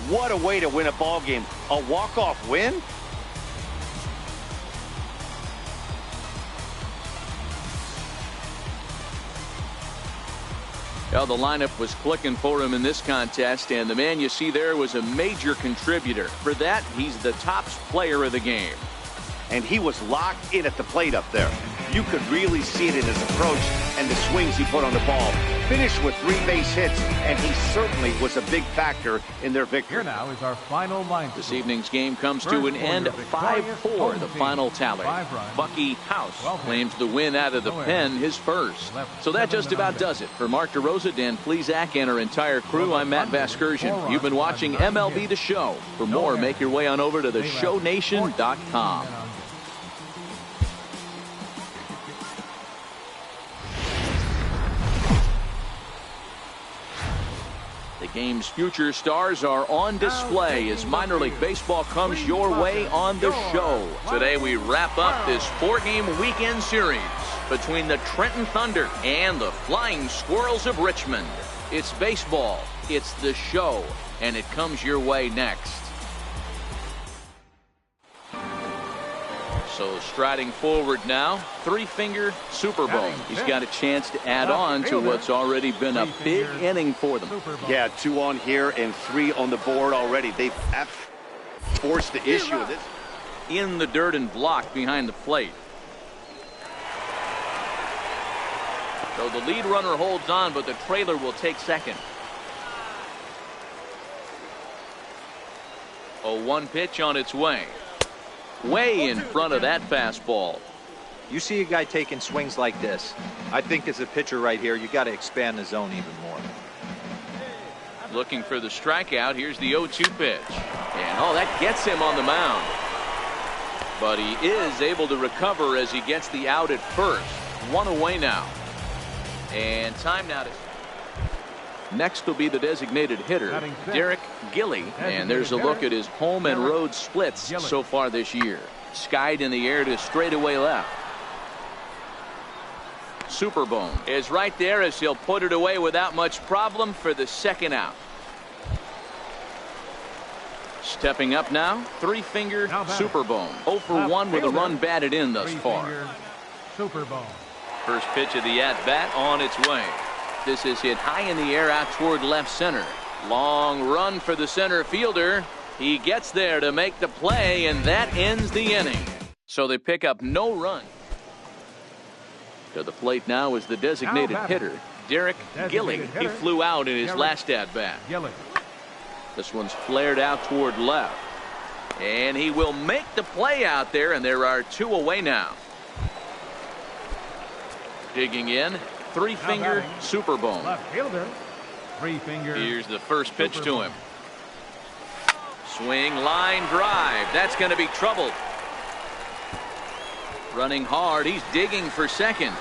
what a way to win a ball game. A walk-off win? Well, the lineup was clicking for him in this contest, and the man you see there was a major contributor. For that, he's the top player of the game. And he was locked in at the plate up there. You could really see it in his approach and the swings he put on the ball. Finished with 3 base hits, and he certainly was a big factor in their victory. Here now is our final line. This evening's game comes to an end, 5-4, the final tally. Bucky House claims the win out of the pen, his first. So that just about does it. For Mark DeRosa, Dan Plesac, and our entire crew, I'm Matt Vasgersian. You've been watching MLB The Show. For more, make your way on over to theshownation.com. The game's future stars are on display as minor league baseball comes your way on the show. Today we wrap up this 4-game weekend series between the Trenton Thunder and the Flying Squirrels of Richmond. It's baseball, it's the show, and it comes your way next. So striding forward now, 3-finger Superbone. He's got a chance to add on to what's already been a big inning for them. Yeah, 2 on here and 3 on the board already. They've forced the issue of this. In the dirt and blocked behind the plate. So the lead runner holds on, but the trailer will take second. 0-1 pitch on its way. Way in front of that fastball. You see a guy taking swings like this. I think as a pitcher right here, you got to expand the zone even more. Looking for the strikeout. Here's the 0-2 pitch. And oh, that gets him on the mound. But he is able to recover as he gets the out at first. One away now. And time now to... Next will be the designated hitter, Derek Gilly. And there's a look at his home and road splits so far this year. Skied in the air to straightaway left. Superbone is right there as he'll put it away without much problem for the second out. Stepping up now, three-finger Superbone. 0 for 1 with a run batted in thus far. Superbone. First pitch of the at-bat on its way. This is hit high in the air out toward left center. Long run for the center fielder. He gets there to make the play, and that ends the inning. So they pick up no run. To the plate now is the designated hitter, Derek Gilly. He flew out in his last at-bat. This one's flared out toward left. And he will make the play out there, and there are 2 away now. Digging in, three-finger Superbone. Left fielder. Three-finger. Here's the first pitch to him. Swing, line drive. That's going to be trouble. Running hard. He's digging for second.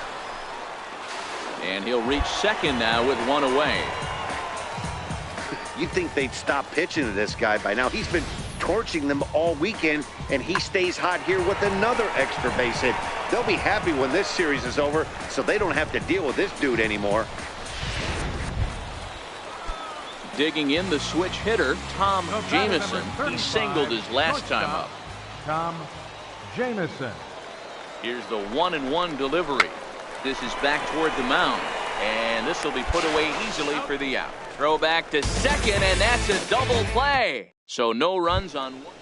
And he'll reach second now with 1 away. You'd think they'd stop pitching to this guy by now. He's been torching them all weekend, and he stays hot here with another extra base hit. They'll be happy when this series is over, so they don't have to deal with this dude anymore. Digging in, the switch hitter, Tom Jamison. He singled his last time up. Tom Jamison. Here's the 1-1 delivery. This is back toward the mound, and this will be put away easily for the out. Throw back to second, and that's a double play. So no runs on one.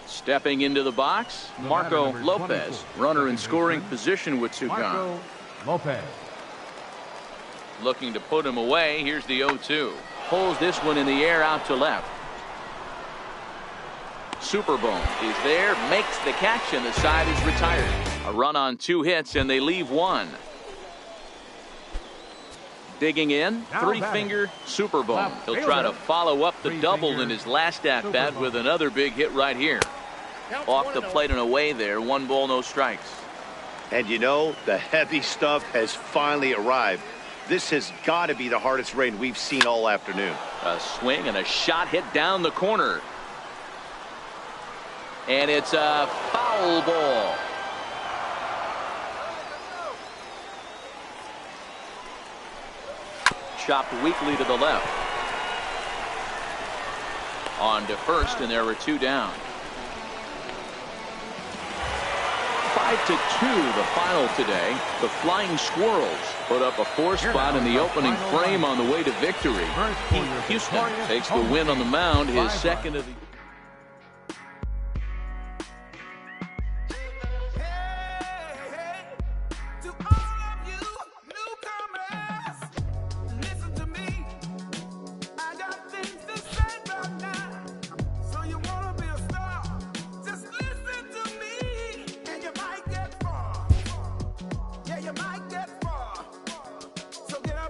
Stepping into the box, Marco Lopez, runner in scoring position with 2 gone. Marco Lopez. Looking to put him away. Here's the 0-2. Pulls this one in the air out to left. Superbone is there, makes the catch, and the side is retired. A run on 2 hits, and they leave 1. Digging in, three-finger Superbone. He'll try to follow up the double in his last at-bat with another big hit right here. Off the plate and away there. 1 ball, no strikes. And you know, the heavy stuff has finally arrived. This has got to be the hardest rain we've seen all afternoon. A swing and a shot hit down the corner. And it's a foul ball. Chopped weakly to the left. On to first, and there were 2 down. 5-2 the final today. The Flying Squirrels put up a 4 spot in the opening frame on the way to victory. Houston takes the win on the mound, his second of the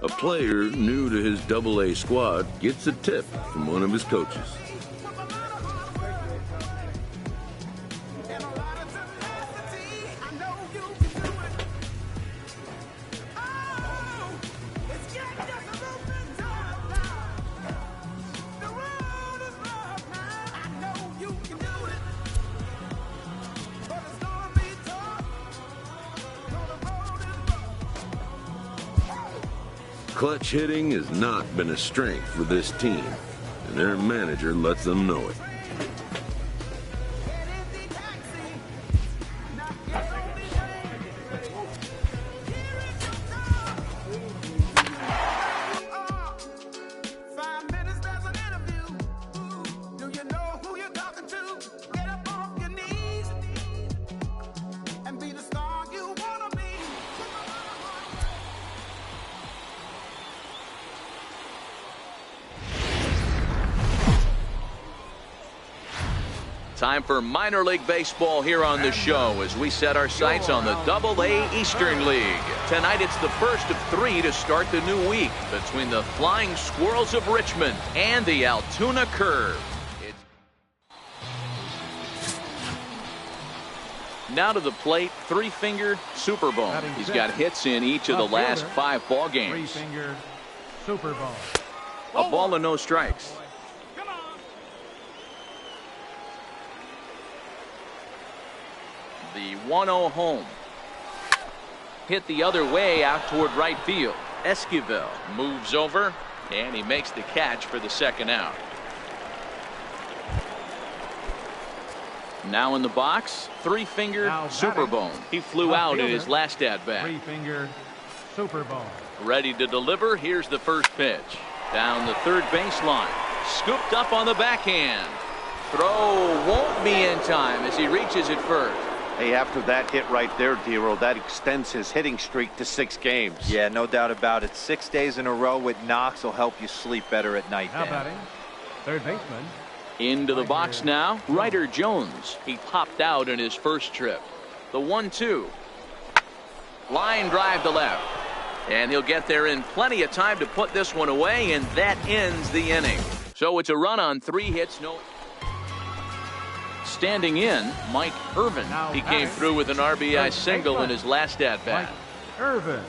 A player new to his Double-A squad gets a tip from one of his coaches. Clutch hitting has not been a strength for this team, and their manager lets them know it. Time for minor league baseball here on the show as we set our sights on the Double-A Eastern League. Tonight it's the first of 3 to start the new week between the Flying Squirrels of Richmond and the Altoona Curve. Now to the plate, three-finger Superbone. He's got hits in each of the last 5 ball games. Three-finger Superbone. A ball and no strikes. The 1-0 home. Hit the other way out toward right field. Esquivel moves over, and he makes the catch for the second out. Now in the box, three-finger Superbone. He flew out in his last at-bat. Three-finger Superbone. Ready to deliver. Here's the first pitch. Down the third baseline. Scooped up on the backhand. Throw won't be in time as he reaches it first. Hey, after that hit right there, Dero, that extends his hitting streak to 6 games. Yeah, no doubt about it. 6 days in a row with knocks will help you sleep better at night. Now batting, third baseman. Into the box now, Ryder Jones. He popped out in his first trip. The 1-2. Line drive to left. And he'll get there in plenty of time to put this one away, and that ends the inning. So it's a run on 3 hits, no. Standing in, Mike Irvin. He came through with an RBI single in his last at-bat. Irvin.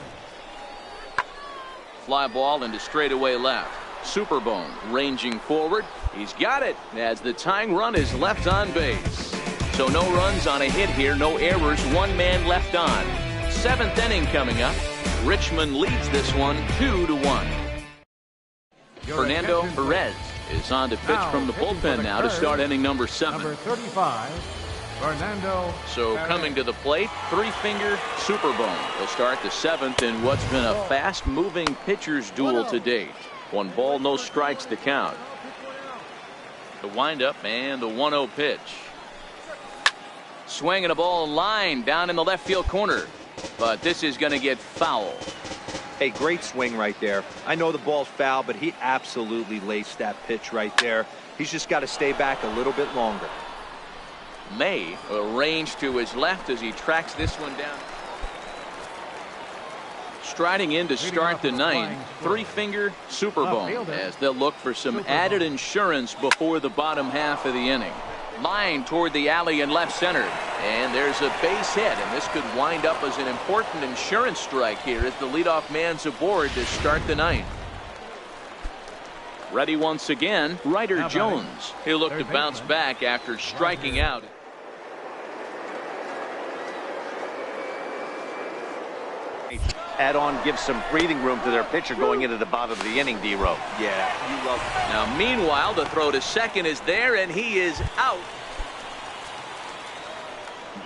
Fly ball into straightaway left. Superbone ranging forward. He's got it as the tying run is left on base. So no runs on a hit here, no errors, 1 man left on. 7th inning coming up. Richmond leads this one 2-1. Fernando Perez is on to pitch from the bullpen now to start inning number 7. Number 35, Fernando. So coming to the plate, three-finger Superbone. He'll start the 7th in what's been a fast-moving pitcher's duel to date. 1 ball, no strikes to count. The windup and the 1-0 pitch. Swinging a ball line down in the left field corner. But this is going to get foul. Hey, great swing right there. I know the ball's foul, but he absolutely laced that pitch right there. He's just got to stay back a little bit longer. May arranged to his left as he tracks this one down. Striding in to start the 9th, three-finger Superbone as they'll look for some added insurance before the bottom half of the inning. Line toward the alley in left center, and there's a base hit, and this could wind up as an important insurance strike here as the leadoff man's aboard to start the 9th. Ready once again, Ryder Jones. He'll look to bounce back after striking out. Add on, give some breathing room to their pitcher going into the bottom of the inning, Dero. Yeah, you love it. Now, meanwhile, the throw to second is there, and he is out.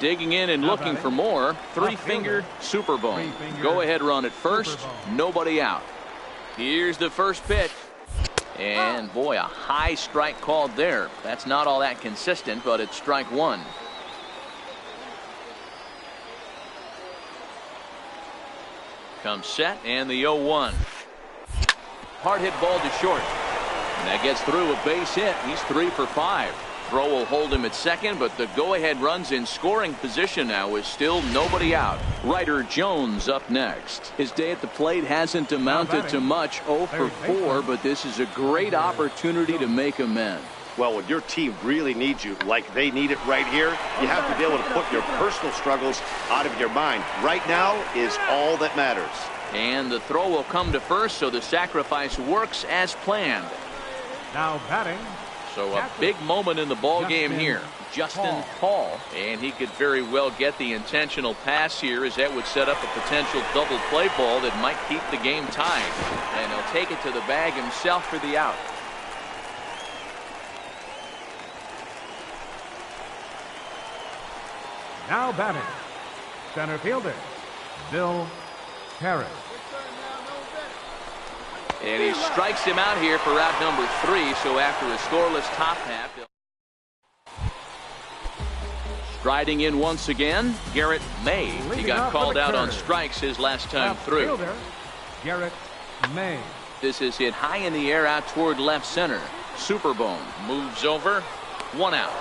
Digging in and looking for more. Three-finger Superbone. Go-ahead run at first. Nobody out. Here's the first pitch. And, boy, a high strike called there. That's not all that consistent, but it's strike 1. Comes set, and the 0-1. Hard hit ball to short. And that gets through a base hit. He's 3 for 5. Throw will hold him at second, but the go-ahead runs in scoring position now is still nobody out. Ryder Jones up next. His day at the plate hasn't amounted to much, 0 for 4, but this is a great opportunity to make amends. Well, when your team really needs you, like they need it right here, you have to be able to put your personal struggles out of your mind. Right now is all that matters. And the throw will come to first, so the sacrifice works as planned. Now batting. So a big moment in the ball game here. Justin Paul. And he could very well get the intentional pass here, as that would set up a potential double play ball that might keep the game tied. And he'll take it to the bag himself for the out. Now batting, center fielder, Bill Parrott. And he strikes him out here for out number 3. So after a scoreless top half. Striding in once again, Garrett May. He got called out on strikes his last time through. Garrett May. This is hit high in the air out toward left center. Superbone moves over. 1 out.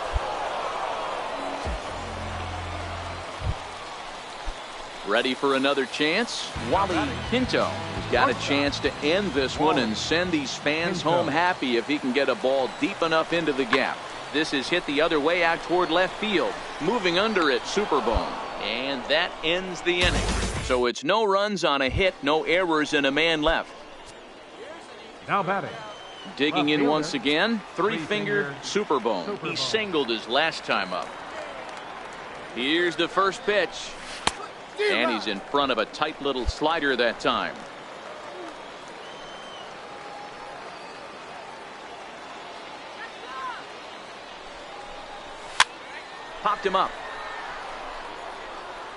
Ready for another chance? Wally Pinto has got a chance to end this one and send these fans home happy if he can get a ball deep enough into the gap. This is hit the other way out toward left field. Moving under it, Superbone. And that ends the inning. So it's no runs on a hit, no errors, and a man left. Now batting. Digging in once again, three-finger Superbone. He singled his last time up. Here's the first pitch. And he's in front of a tight little slider that time. Popped him up.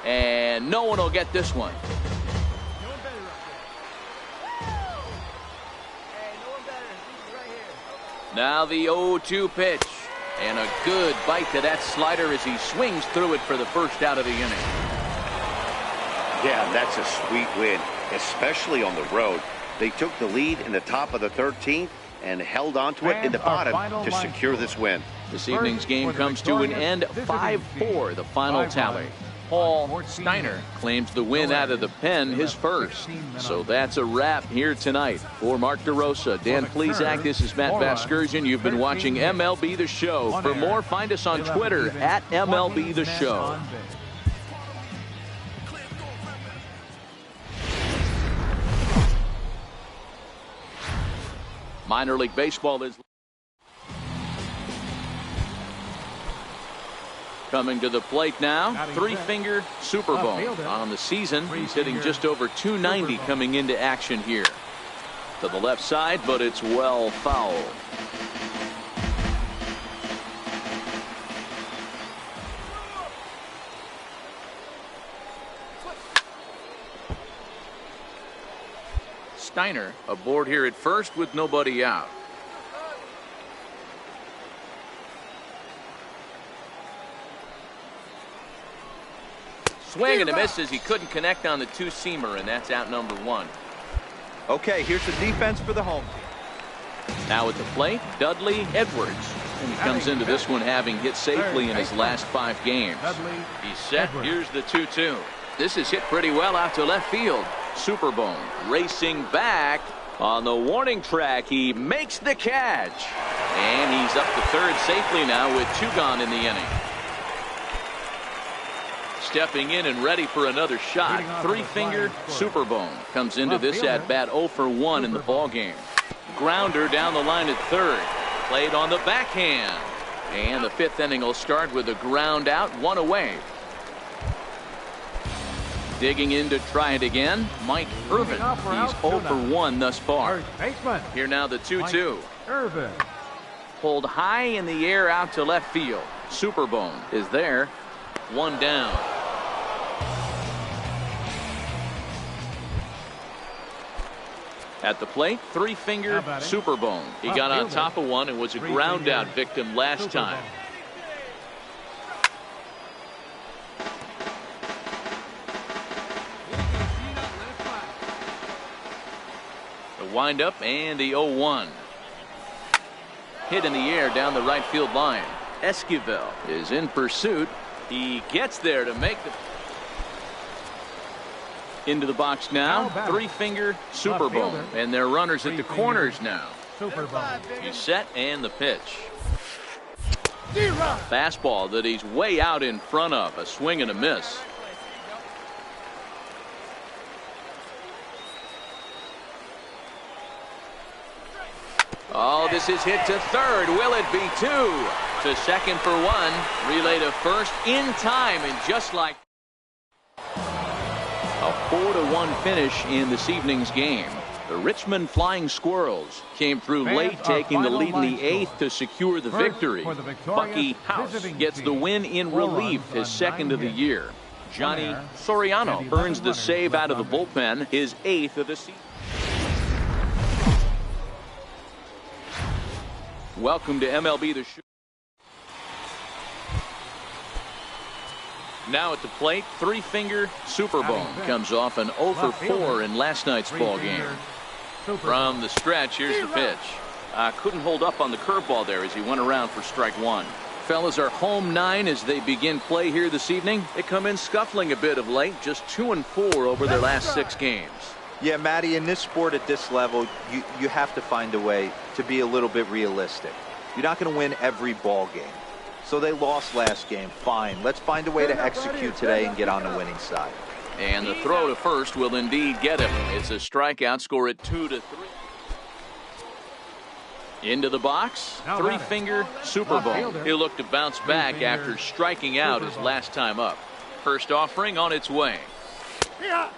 And no one will get this one. Now the 0-2 pitch. And a good bite to that slider as he swings through it for the first out of the inning. Yeah, that's a sweet win, especially on the road. They took the lead in the top of the 13th and held on to it in the bottom to secure this win. This evening's game comes to an end 5-4, the final tally. Paul Steiner claims the win out of the pen, his first. So that's a wrap here tonight. For Mark DeRosa, Dan Plesac, this is Matt Vasgersian. You've been watching MLB The Show. For more, find us on Twitter at MLB The Show. Minor League Baseball is coming to the plate now. Three-finger Superbone on the season. He's hitting just over 290 coming into action here. To the left side, but it's well foul. Steiner aboard here at first with nobody out. Swing and a miss as he couldn't connect on the two-seamer, and that's out number one. Okay, here's the defense for the home team. Now at the plate, Dudley Edwards. And he comes into this one having hit safely in his last 5 games. He's set. Here's the 2-2. This is hit pretty well out to left field. Superbone racing back on the warning track. He makes the catch. And he's up to third safely now with 2 gone in the inning. Stepping in and ready for another shot. Three-finger Superbone comes into this at-bat 0 for 1 in the ballgame. Grounder down the line at third. Played on the backhand. And the 5th inning will start with a ground out, 1 away. Digging in to try it again, Mike Irvin. He's 0 for 1 thus far. Here now the 2-2. Pulled high in the air out to left field. Superbone is there. 1 down. At the plate, three-finger Superbone. He got on top of one and was a ground-out victim last time. The windup and the 0-1. Hit in the air down the right field line. Esquivel is in pursuit. He gets there to make the into the box now. Three-finger Superbone, and they're runners at the corners now. He's set and the pitch. Fastball that he's way out in front of. A swing and a miss. Oh, this is hit to third. Will it be 2? To second for 1. Relay to first in time, and just like a 4-1 finish in this evening's game. The Richmond Flying Squirrels came through late, taking the lead in the 8th to secure the victory. Bucky House gets the win in relief, his 2nd of the year. Johnny Soriano earns the save out of the bullpen, his 8th of the season. Welcome to MLB The Show. Now at the plate, three-finger Superbone comes off an 0 for 4 in last night's ball game. From the stretch, here's the pitch. Couldn't hold up on the curveball there as he went around for strike 1. fellas are home 9 as they begin play here this evening. They come in scuffling a bit of late, just 2-4 over their last 6 games. Yeah, Matty, in this sport at this level, you have to find a way to be a little bit realistic. You're not going to win every ball game. So they lost last game. Fine. Let's find a way to execute today and get on the winning side. And the throw to first will indeed get him. It's a strikeout, score at 2-3. Into the box, 3-finger Super Bowl. He'll look to bounce back after striking out his last time up. First offering on its way.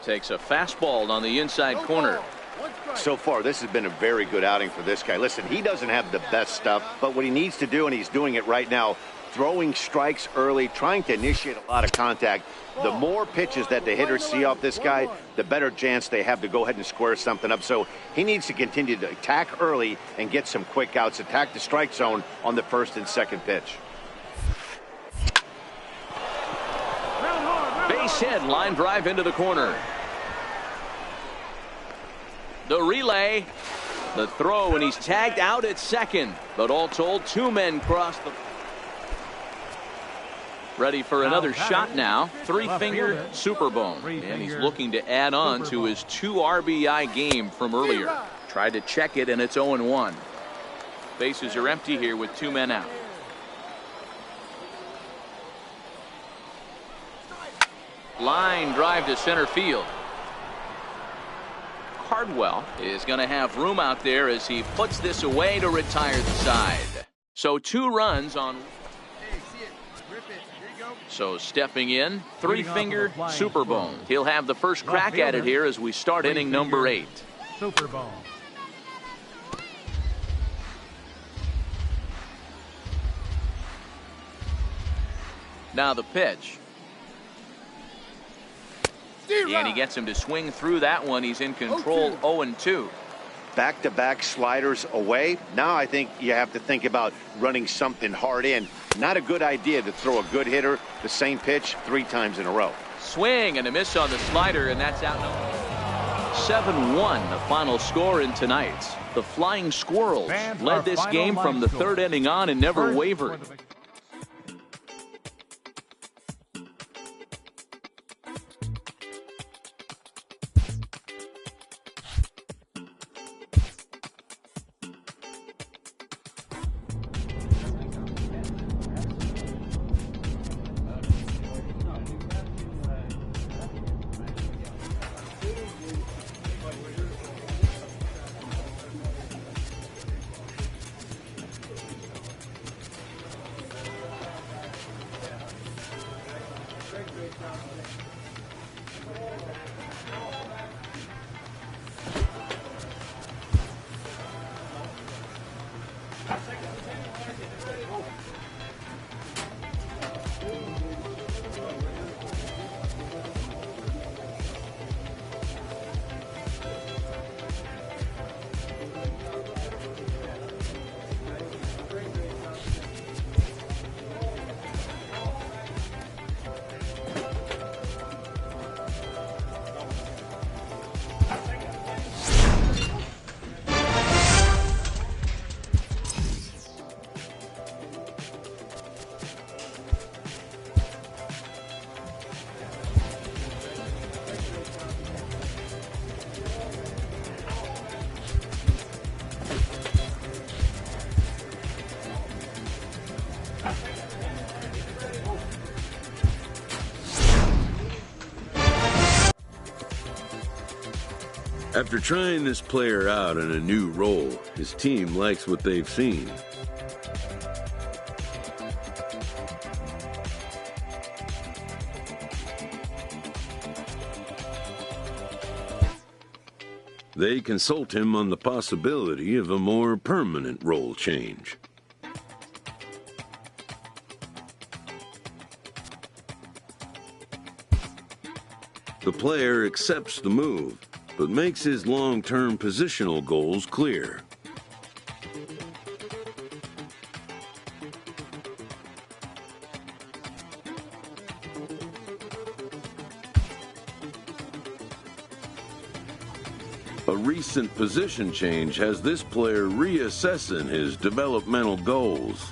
Takes a fastball on the inside corner. So far, this has been a very good outing for this guy. Listen, he doesn't have the best stuff, but what he needs to do, and he's doing it right now, throwing strikes early, trying to initiate a lot of contact. The more pitches that the hitters see off this guy, the better chance they have to go ahead and square something up. So he needs to continue to attack early and get some quick outs, attack the strike zone on the first and second pitch. Base hit, line drive into the corner. The relay, the throw, and he's tagged out at second. But all told, 2 men cross the... Ready for another shot now. 3-finger Super Bowl. And he's looking to add on to his 2 RBI game from earlier. Tried to check it, and it's 0-1. Bases are empty here with 2 men out. Line drive to center field. Cardwell is going to have room out there as he puts this away to retire the side. So 2 runs on... So stepping in, 3-finger Super Bowl. He'll have the first crack at it here as we start inning number 8. Super Bowl. Now the pitch. And he gets him to swing through that one. He's in control, 0-2. Back-to-back sliders away. Now I think you have to think about running something hard in. Not a good idea to throw a good hitter the same pitch 3 times in a row. Swing and a miss on the slider, and that's out. 7-1, the final score in tonight's. The Flying Squirrels led this game from the 3rd inning on and never wavered. After trying this player out in a new role, his team likes what they've seen. They consult him on the possibility of a more permanent role change. The player accepts the move, but makes his long-term positional goals clear. A recent position change has this player reassessing his developmental goals.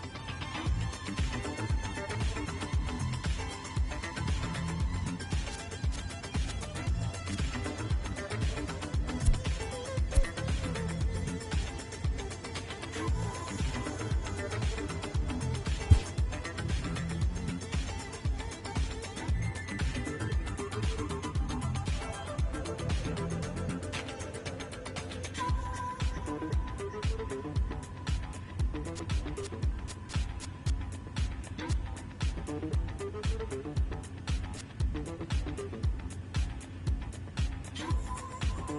A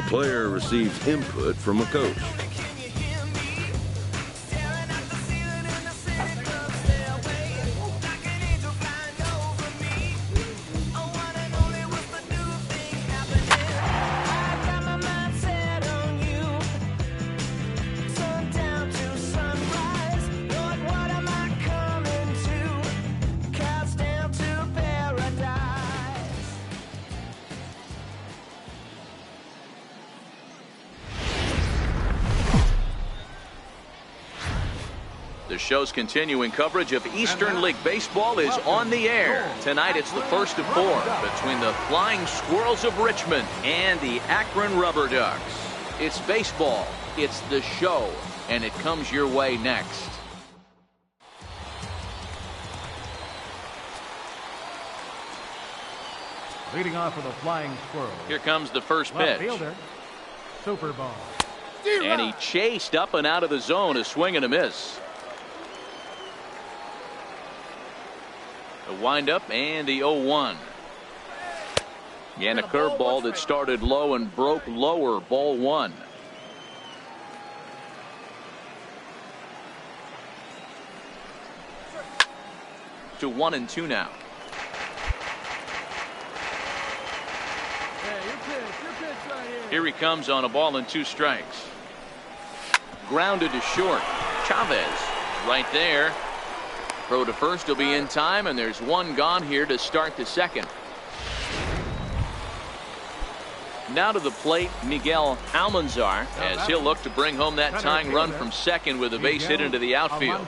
player receives input from a coach. The show's continuing coverage of Eastern League Baseball is on the air. Tonight it's the first of 4 between the Flying Squirrels of Richmond and the Akron Rubber Ducks. It's baseball, it's the show, and it comes your way next. Leading off with the Flying Squirrels. Here comes the first Left pitch. fielder, Super Bowl. And he chased up and out of the zone, a swing and a miss. The windup and the 0-1. And a curveball that started low and broke lower, ball 1. To 1-2 now. Here he comes on a ball and 2 strikes. Grounded to short. Chavez right there. Throw to first will be in time, and there's 1 gone here to start the second. Now to the plate, Miguel Almanzar, as he'll look to bring home that tying run from second with a base hit into the outfield.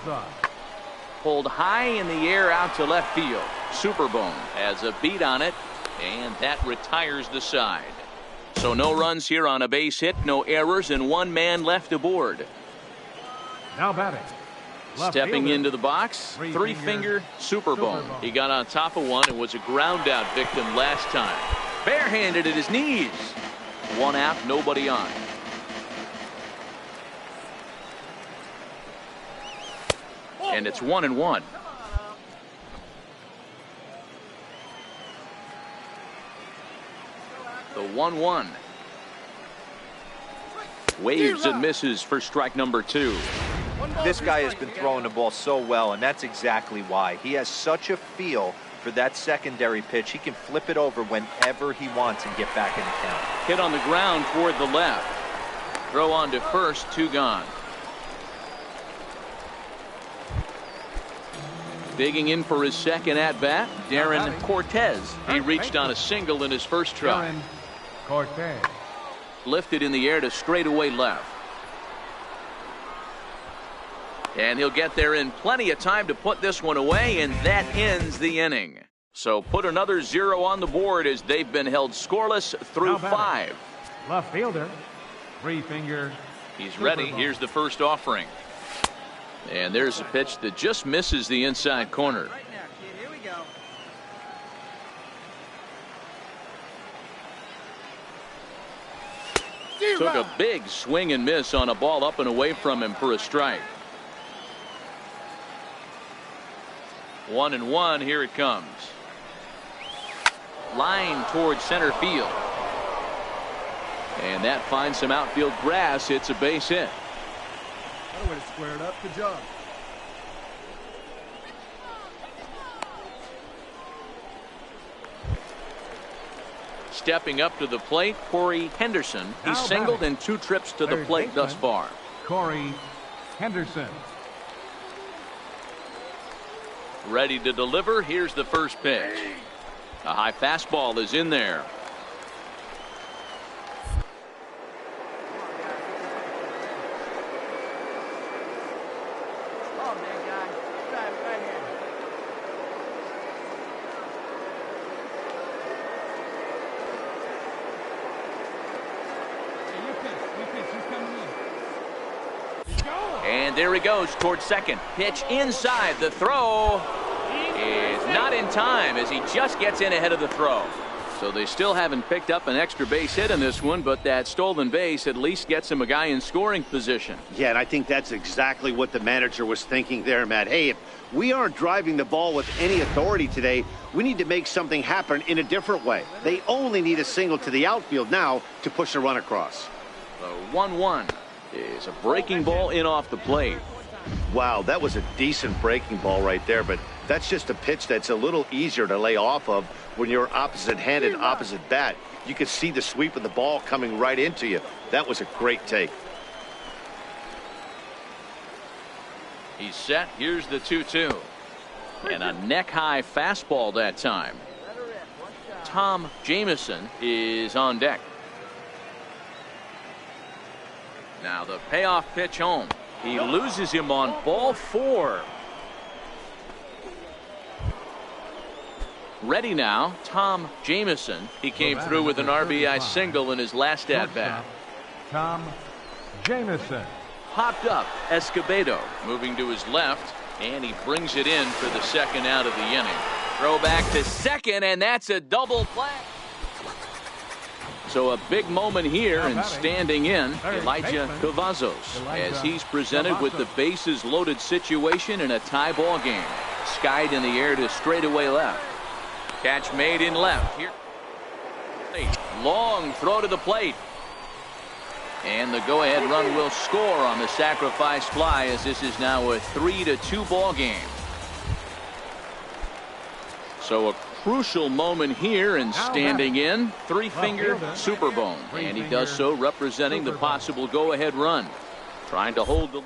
Pulled high in the air out to left field. Superbone has a beat on it, and that retires the side. So no runs here on a base hit, no errors, and 1 man left aboard. Now batting. Stepping into the box, three-finger Superbone. He got on top of one and was a ground out victim last time. Barehanded at his knees. 1 out, nobody on. And it's 1-1. The 1-1. Waves and misses for strike number 2. This guy has been throwing the ball so well, and that's exactly why. He has such a feel for that secondary pitch. He can flip it over whenever he wants and get back in the count. Hit on the ground toward the left. Throw on to first, 2 gone. Digging in for his second at-bat, Darren Cortez. He reached on a single in his first try. Darren Cortez. Lifted in the air to straightaway left. And he'll get there in plenty of time to put this one away, and that ends the inning. So put another 0 on the board as they've been held scoreless through 5. Left fielder, 3-finger. He's ready. Here's the first offering. And there's a pitch that just misses the inside corner. Right now, kid. Here we go. Took a big swing and miss on a ball up and away from him for a strike. 1-1. Here it comes. line towards center field. And that finds some outfield grass. It's a base hit. That way to square it up. Good job. Stepping up to the plate, Corey Henderson. He's Now singled batting. in 2 trips to the Third plate thus baseman, far. Corey Henderson. Ready to deliver. Here's the first pitch. A high fastball is in there. And there he goes towards second. Pitch inside. The throw is not in time as he just gets in ahead of the throw. So they still haven't picked up an extra base hit in this one, but that stolen base at least gets him a guy in scoring position. Yeah, and I think that's exactly what the manager was thinking there, Matt. Hey, if we aren't driving the ball with any authority today, we need to make something happen in a different way. They only need a single to the outfield now to push a run across. The 1-1 is a breaking ball in off the plate. Wow, that was a decent breaking ball right there, but that's just a pitch that's a little easier to lay off of when you're opposite-handed, opposite bat. You can see the sweep of the ball coming right into you. That was a great take. He's set. Here's the 2-2. And a neck-high fastball that time. Tom Jamison is on deck. Now the payoff pitch home. He loses him on ball 4. Ready now, Tom Jamison. He came through with an RBI single in his last at-bat. Tom Jamison. Popped up Escobedo, moving to his left, and he brings it in for the second out of the inning. Throw back to second, and that's a double play. So a big moment here, and standing in, Elijah Cavazos, as he's presented with the bases loaded situation in a tie ball game. Skied in the air to straightaway left. Catch made in left. Here, long throw to the plate. And the go-ahead run will score on the sacrifice fly, as this is now a 3-2 ball game. So a crucial moment here, and standing in, three-finger Superbone, and he does so representing the possible go-ahead run, trying to hold the,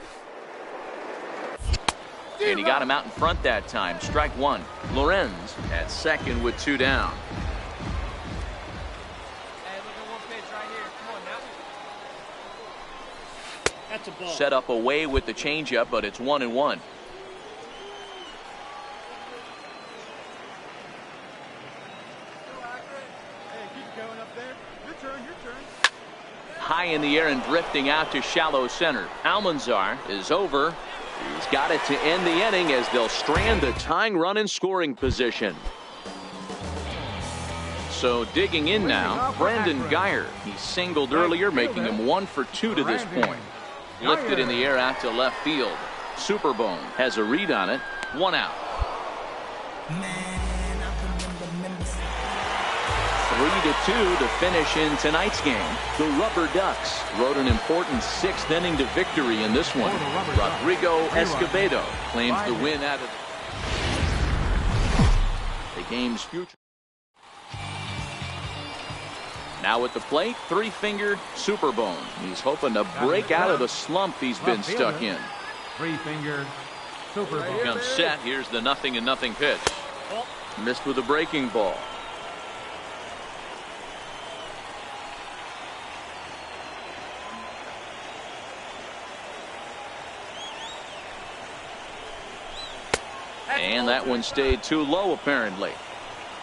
and he got him out in front that time. Strike one. Lorenz at second with 2 down. Set up away with the changeup, but it's 1-1. High in the air and drifting out to shallow center. Almanzar is over. He's got it to end the inning as they'll strand the tying run in scoring position. So digging in now, Brandon Geyer. He singled earlier, making him 1 for 2 to this point. Lifted in the air out to left field. Superbone has a read on it. 1 out. 3-2 to finish in tonight's game. The Rubber Ducks rode an important 6th inning to victory in this one. Rodrigo Escobedo claims the win out of the game's future. Now at the plate, three-finger Superbone. He's hoping to break out of the slump he's been stuck in. Three-finger Superbone. Comes set. Here's the 0-0 pitch. Missed with a breaking ball. And that one stayed too low, apparently.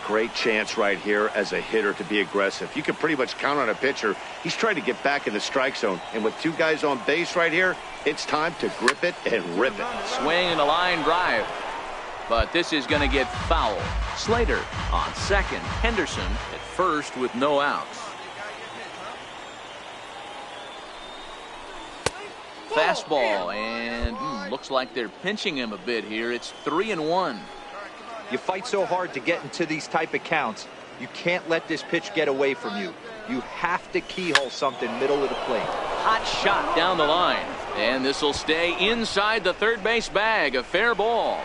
Great chance right here as a hitter to be aggressive. You can pretty much count on a pitcher. He's trying to get back in the strike zone. And with 2 guys on base right here, it's time to grip it and rip it. Swing and a line drive. But this is going to get foul. Slater on second. Henderson at first with no outs. Fastball, and looks like they're pinching him a bit here. It's 3-1. You fight so hard to get into these type of counts. You can't let this pitch get away from you. You have to keyhole something middle of the plate. Hot shot down the line. And this will stay inside the third base bag. A fair ball.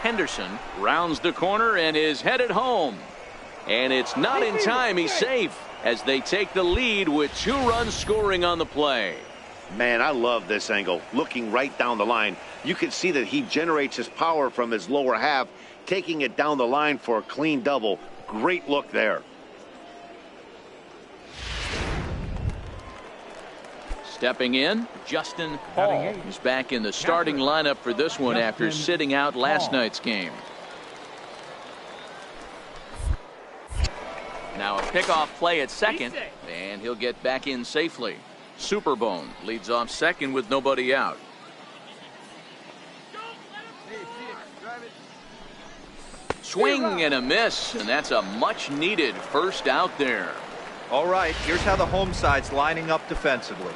Henderson rounds the corner and is headed home. And it's not in time. He's safe as they take the lead with 2 runs scoring on the play. Man, I love this angle. Looking right down the line, you can see that he generates his power from his lower half, taking it down the line for a clean double. Great look there. Stepping in, Justin Hall is back in the starting lineup for this one after sitting out last night's game. Now a pickoff play at second, and he'll get back in safely. Superbone leads off second with nobody out. Swing and a miss, and that's a much needed first out there. All right, here's how the home side's lining up defensively.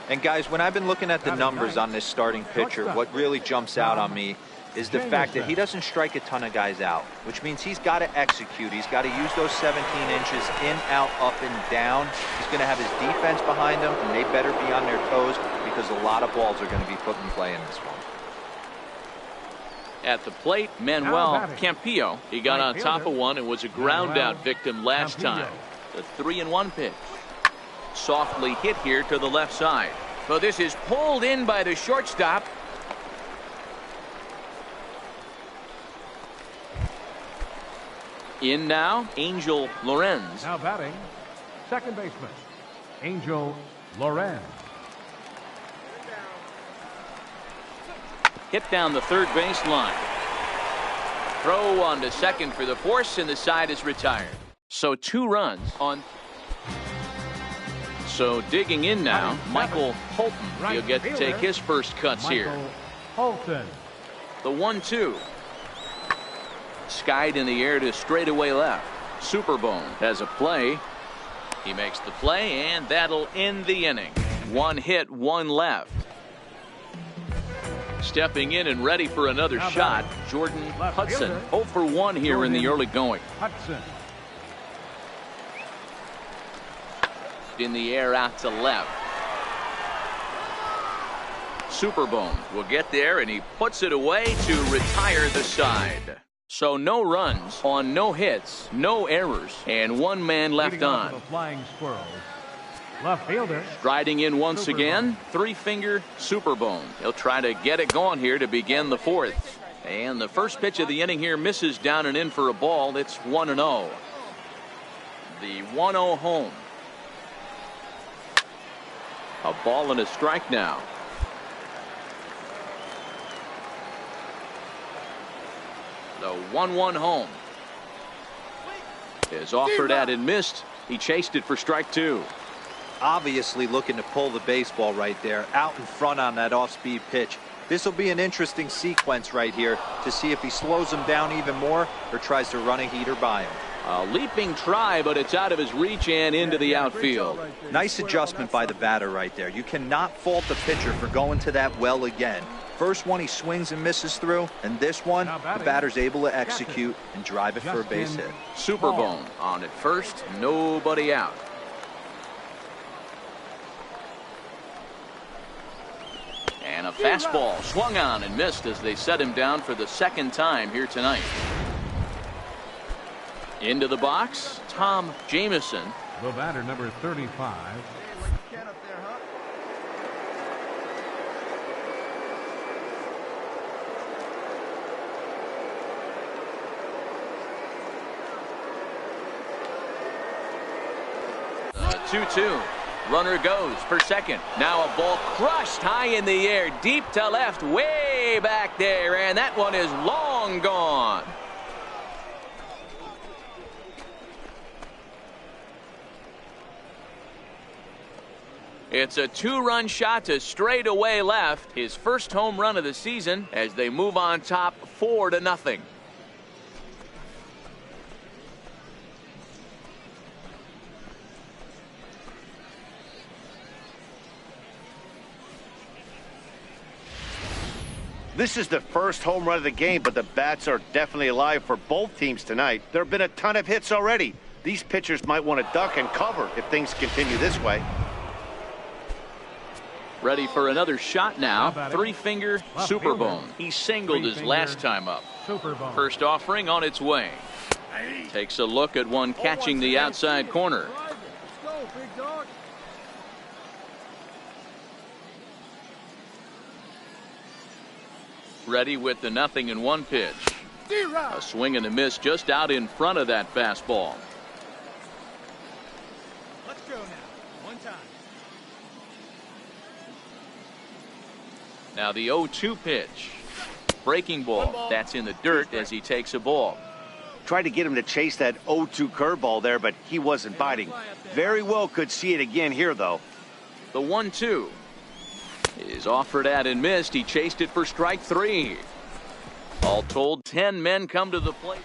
And guys, when I've been looking at the numbers on this starting pitcher, what really jumps out on me is the fact that he doesn't strike a ton of guys out, which means he's got to execute. He's got to use those 17 inches in, out, up, and down. He's going to have his defense behind him, and they better be on their toes because a lot of balls are going to be put in play in this one. At the plate, Manuel Campillo. He got on top of one and was a ground out victim last time. The 3-1 pitch. Softly hit here to the left side. So this is pulled in by the shortstop. In now, Angel Lorenz. Now batting, second baseman, Angel Lorenz. Hit down the third base line. Throw on to second for the force, and the side is retired. So 2 runs on. So digging in now, Michael Holton. He'll get to take his first cuts here. Holton. The 1-2. Skied in the air to straightaway left. Superbone has a play. He makes the play, and that'll end the inning. 1 hit, 1 left. Stepping in and ready for another shot, Jordan Hudson. 0 for 1 here in the early going. Hudson. In the air out to left. Superbone will get there, and he puts it away to retire the side. So no runs on no hits, no errors, and 1 man left on. The flying squirrels. Left fielder. Striding in once again, 3-finger Superbone. He'll try to get it going here to begin the 4th. And the first pitch of the inning here misses down and in for a ball. It's 1-0. The 1-0 home. A ball and a strike now. The 1-1 home. Is offered at and missed. He chased it for strike 2. Obviously looking to pull the baseball right there, out in front on that off-speed pitch. This will be an interesting sequence right here to see if he slows him down even more or tries to run a heater by him. A leaping try, but it's out of his reach and into the outfield. Nice adjustment by the batter right there. You cannot fault the pitcher for going to that well again. First one he swings and misses through, and this one the batter's able to execute and drive it for a base hit. Superbone on at first, nobody out. And a fastball swung on and missed as they set him down for the 2nd time here tonight. Into the box, Tom Jameson. The batter, number 35. The 2-2. Runner goes for second. Now a ball crushed high in the air, deep to left, way back there, and that one is long gone. It's a 2-run shot to straightaway left. His first home run of the season as they move on top 4-0. This is the first home run of the game, but the bats are definitely alive for both teams tonight. There have been a ton of hits already. These pitchers might want to duck and cover if things continue this way. Ready for another shot now. Three-finger Superbone. He singled his last time up. First offering on its way. Takes a look at one catching the outside corner. Ready with the 0-1 pitch. A swing and a miss just out in front of that fastball. Let's go now. One time. Now the 0-2 pitch. Breaking ball. That's in the dirt as he takes a ball. Tried to get him to chase that 0-2 curveball there, but he wasn't biting. Very well could see it again here, though. The 1-2 is offered at and missed. He chased it for strike 3. All told, 10 men come to the plate.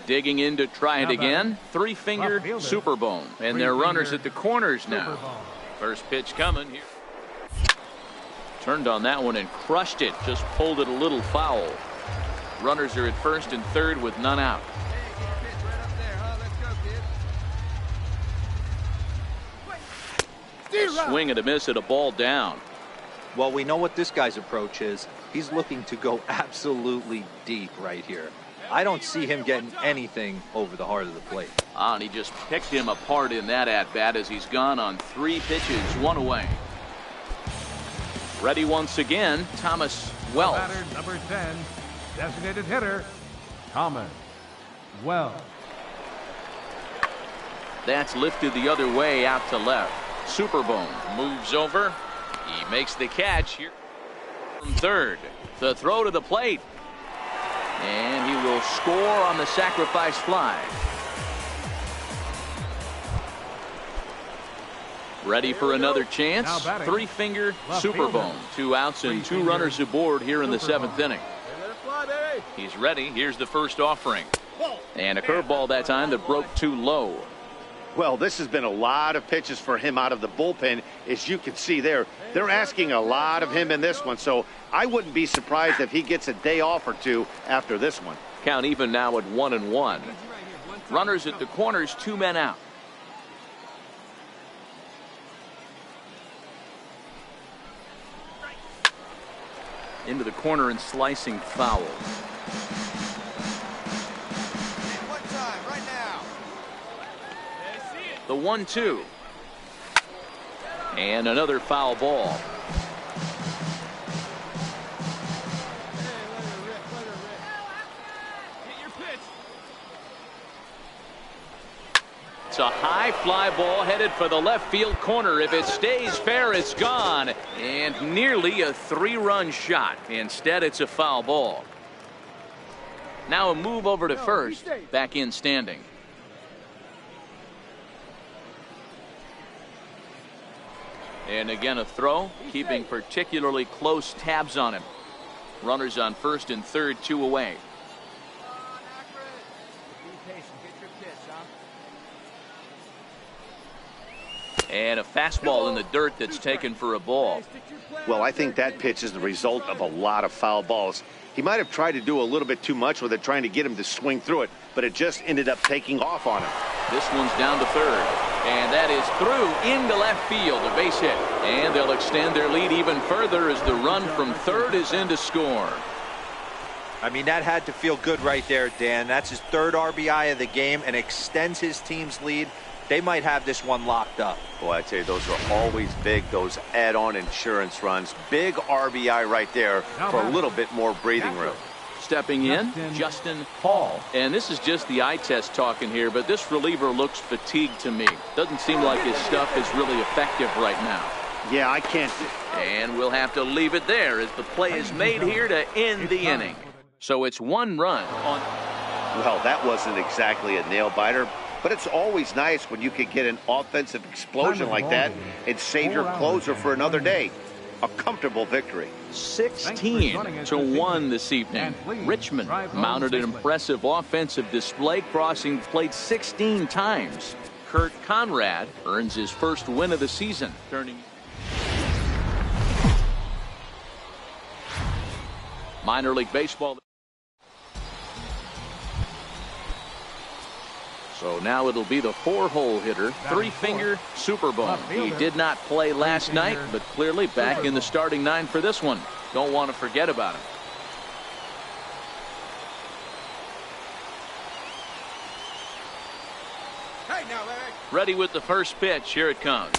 Digging in to try it again. Three-finger Superbone. And they're runners at the corners now. First pitch coming here. Turned on that one and crushed it. Just pulled it a little foul. Runners are at first and third with none out. Swing and a miss at a ball down. Well, we know what this guy's approach is. He's looking to go absolutely deep right here. I don't see him getting anything over the heart of the plate. And he just picked him apart in that at-bat as he's gone on 3 pitches, 1 away. Ready once again, Thomas Wells. Batter number 10, designated hitter, Thomas Wells. That's lifted the other way out to left. Superbone moves over. He makes the catch here from third. The throw to the plate. And he will score on the sacrifice fly. Ready for another chance. Three-finger Superbone. 2 outs and 2 runners aboard here in the 7th inning. He's ready. Here's the first offering. And a curveball that time that broke too low. Well, this has been a lot of pitches for him out of the bullpen. As you can see there, they're asking a lot of him in this one. So I wouldn't be surprised if he gets a day off or 2 after this one. Count even now at 1-1. Runners at the corners, 2 men out. Into the corner and slicing foul. The 1-2. And another foul ball. It's a high fly ball headed for the left field corner. If it stays fair, it's gone. And nearly a 3-run shot. Instead, it's a foul ball. Now a move over to first. Back in standing. And again a throw, keeping particularly close tabs on him. Runners on first and third, 2 away. And a fastball in the dirt that's taken for a ball. Well, I think that pitch is the result of a lot of foul balls. He might have tried to do a little bit too much with it, trying to get him to swing through it, but it just ended up taking off on him. This one's down to third. And that is through into left field, a base hit. And they'll extend their lead even further as the run from third is in to score. I mean, that had to feel good right there, Dan. That's his 3rd RBI of the game and extends his team's lead. They might have this one locked up. Boy, I tell you, those are always big, those add-on insurance runs. Big RBI right there for a little bit more breathing room. Stepping in, Justin Hall. And this is just the eye test talking here, but this reliever looks fatigued to me. Doesn't seem like his stuff is really effective right now. Yeah, I can't. And we'll have to leave it there as the play is made here to end the inning. So it's 1 run on. Well, that wasn't exactly a nail-biter, but it's always nice when you can get an offensive explosion like that and save your closer for another day. A comfortable victory. 16-1 this evening. Richmond mounted an impressive offensive display, crossing the plate 16 times. Kurt Conrad earns his first win of the season. Minor League Baseball. So now it'll be the 4-hole hitter, 3-finger Superbone. He did not play last night, but clearly back in the starting 9 for this one. Don't want to forget about him. Ready with the first pitch. Here it comes.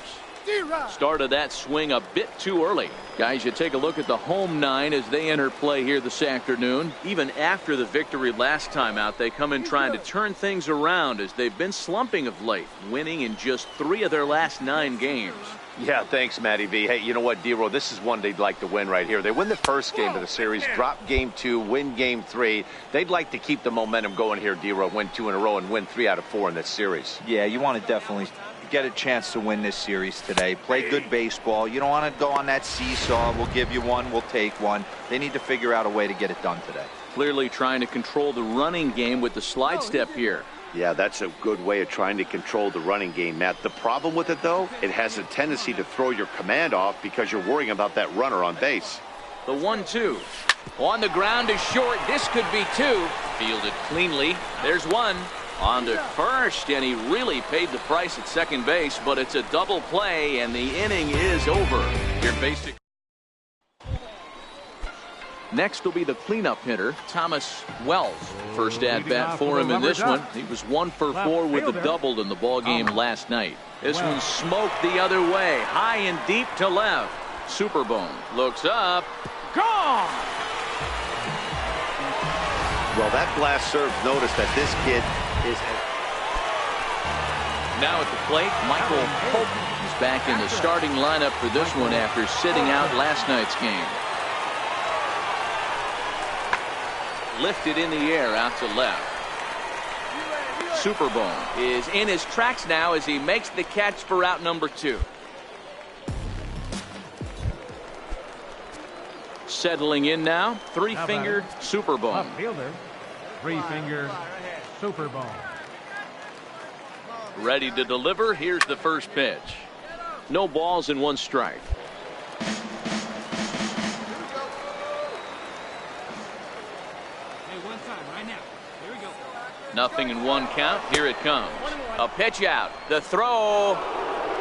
Started that swing a bit too early. Guys, you take a look at the home 9 as they enter play here this afternoon. Even after the victory last time out, they come in trying to turn things around as they've been slumping of late, winning in just 3 of their last 9 games. Yeah, thanks, Matty V. Hey, you know what, D-Roll, this is one they'd like to win right here. They win the first game of the series, drop game 2, win game 3. They'd like to keep the momentum going here, D-Roll, win 2 in a row and win 3 out of 4 in this series. Yeah, you want to definitely get a chance to win this series today. Play good baseball. You don't want to go on that seesaw. We'll give you one, we'll take one. They need to figure out a way to get it done today. Clearly trying to control the running game with the slide step here. Yeah, that's a good way of trying to control the running game, Matt. The problem with it, though, it has a tendency to throw your command off because you're worrying about that runner on base. The 1-2. On the ground is short. This could be 2. Fielded cleanly. There's 1. On to first, and he really paid the price at second base, but it's a double play, and the inning is over. Your basic. Next will be the cleanup hitter, Thomas Wells. First at bat for him in this one. He was 1 for 4 with a double in the ball game last night. This one smoked the other way, high and deep to left. Superbone looks up, gone. Well, that blast serves notice that this kid is. Now at the plate, Michael Polk is back in the starting lineup for this one after sitting out last night's game. Lifted in the air out to left. Superbone is in his tracks now as he makes the catch for out number 2. Settling in now, 3-finger Superbone. Fielder, 3-finger Superbone. Ready to deliver. Here's the first pitch. No balls and 1 strike. Nothing in 1 count. Here it comes. A pitch out. The throw.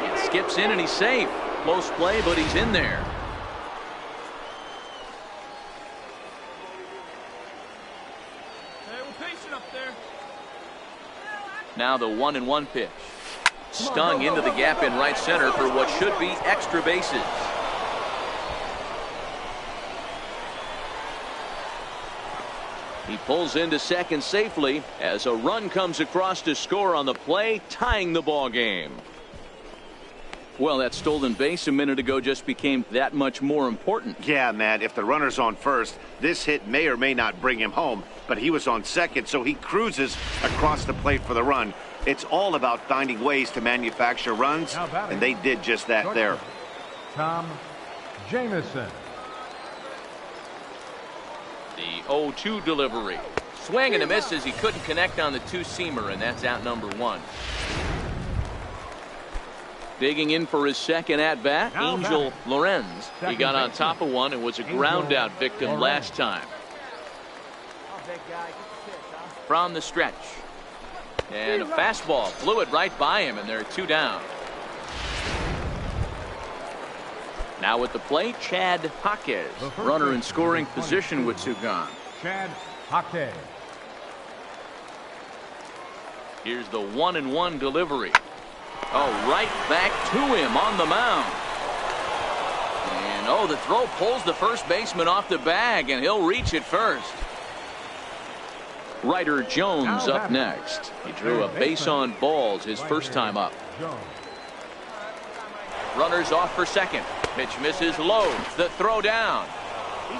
It skips in and he's safe. Close play, but he's in there. Now the 1-1 pitch. Stung into the gap in right center for what should be extra bases. He pulls into second safely as a run comes across to score on the play, tying the ball game. Well, that stolen base a minute ago just became that much more important. Yeah, man, if the runner's on first, this hit may or may not bring him home, but he was on second, so he cruises across the plate for the run. It's all about finding ways to manufacture runs, and they did just that there. Tom Jamison. The 0-2 delivery. Swing and a miss as he couldn't connect on the 2-seamer, and that's out number 1. Digging in for his second at-bat, Angel Lorenz. He got on top of one and was a ground-out victim last time. From the stretch. And a fastball flew it right by him, and there are 2 down. Now at the plate, Chad Jaquez, runner in scoring position with 2 gone. Chad Jaquez. Here's the 1-1 delivery. Oh, right back to him on the mound. And the throw pulls the first baseman off the bag, and he'll reach it first. Ryder Jones up next. He drew a base on balls his first time up. Runners off for second. Pitch misses low. The throw down.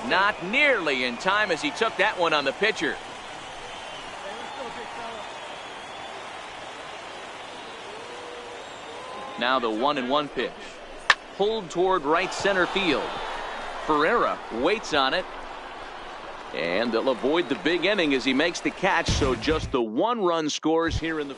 Not nearly in time as he took that one on the pitcher. Now the 1-1 pitch. Pulled toward right center field. Ferreira waits on it. And they'll avoid the big inning as he makes the catch, so just the 1 run scores here in the.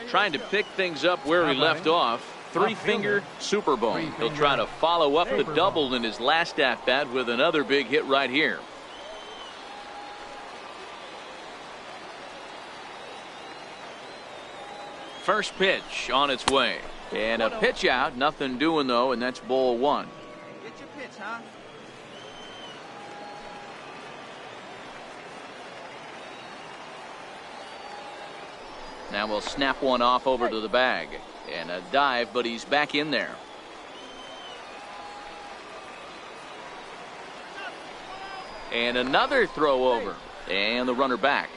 Trying to pick things up where he left off. three-finger super bone. He'll try to follow up the double in his last at-bat with another big hit right here. First pitch on its way. And a pitch out. Nothing doing, though, and that's ball one. Get your pitch, huh? Now we'll snap one off over to the bag. And a dive, but he's back in there. And another throw over. And the runner back.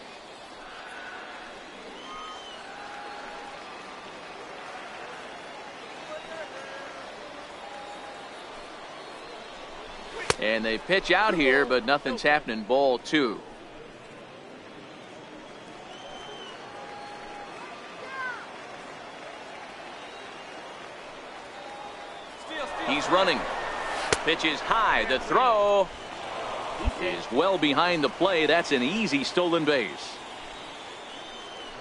And they pitch out here, but nothing's happening. Ball two. He's running. Pitch is high. The throw is well behind the play. That's an easy stolen base.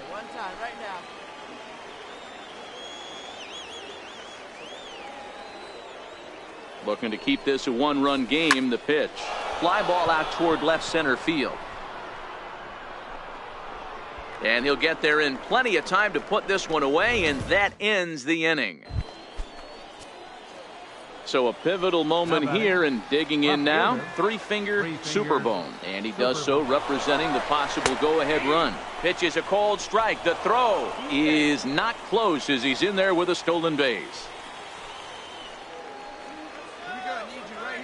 One time, right now. Looking to keep this a one-run game. The pitch. Fly ball out toward left center field. And he'll get there in plenty of time to put this one away, and that ends the inning. So a pivotal moment here, and digging in now, three-finger super bone. And he does so representing the possible go-ahead run. Pitch is a called strike. The throw is not close as he's in there with a stolen base. Here we go. I need you right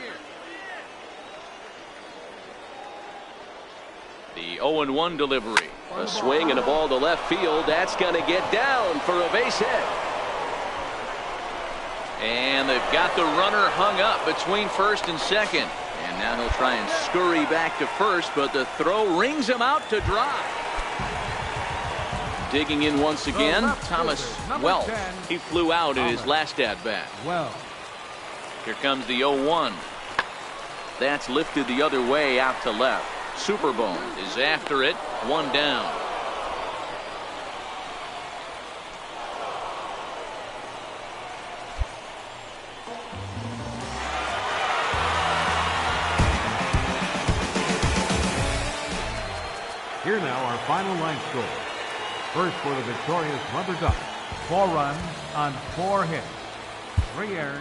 here. The 0-1 delivery. A swing and a ball to left field. That's going to get down for a base hit. And they've got the runner hung up between first and second. And now he'll try and scurry back to first, but the throw rings him out to dry. Digging in once again, Thomas Wells. He flew out in his last at-bat. Here comes the 0-1. That's lifted the other way out to left. Superbone is after it. One down. Here now our final line score. First for the victorious Rubber Ducks. 4 runs on 4 hits. 3 errors.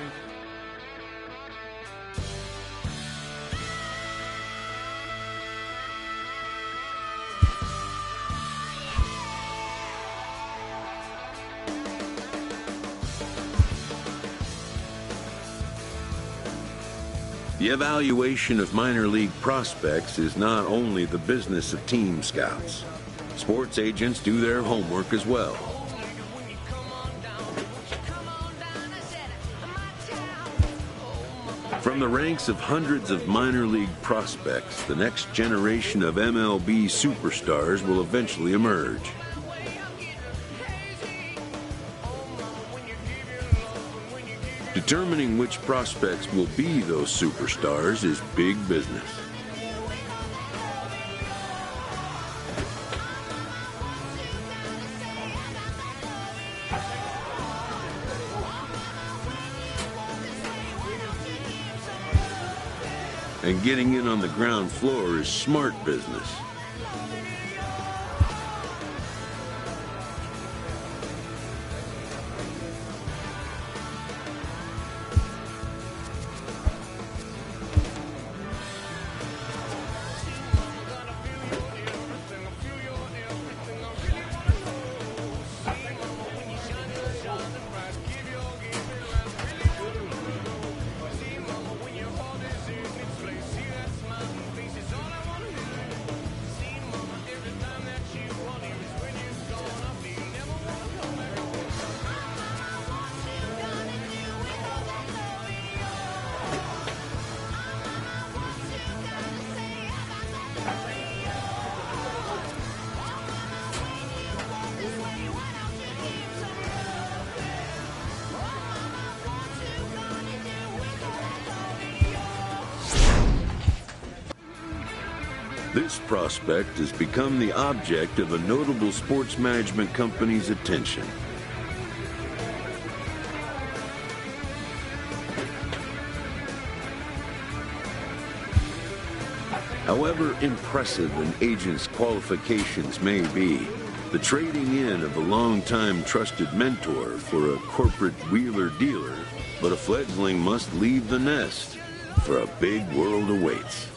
The evaluation of minor league prospects is not only the business of team scouts. Sports agents do their homework as well. From the ranks of hundreds of minor league prospects, the next generation of MLB superstars will eventually emerge. Determining which prospects will be those superstars is big business. And getting in on the ground floor is smart business. This prospect has become the object of a notable sports management company's attention. However impressive an agent's qualifications may be, the trading in of a long-time trusted mentor for a corporate wheeler-dealer, but a fledgling must leave the nest, for a big world awaits.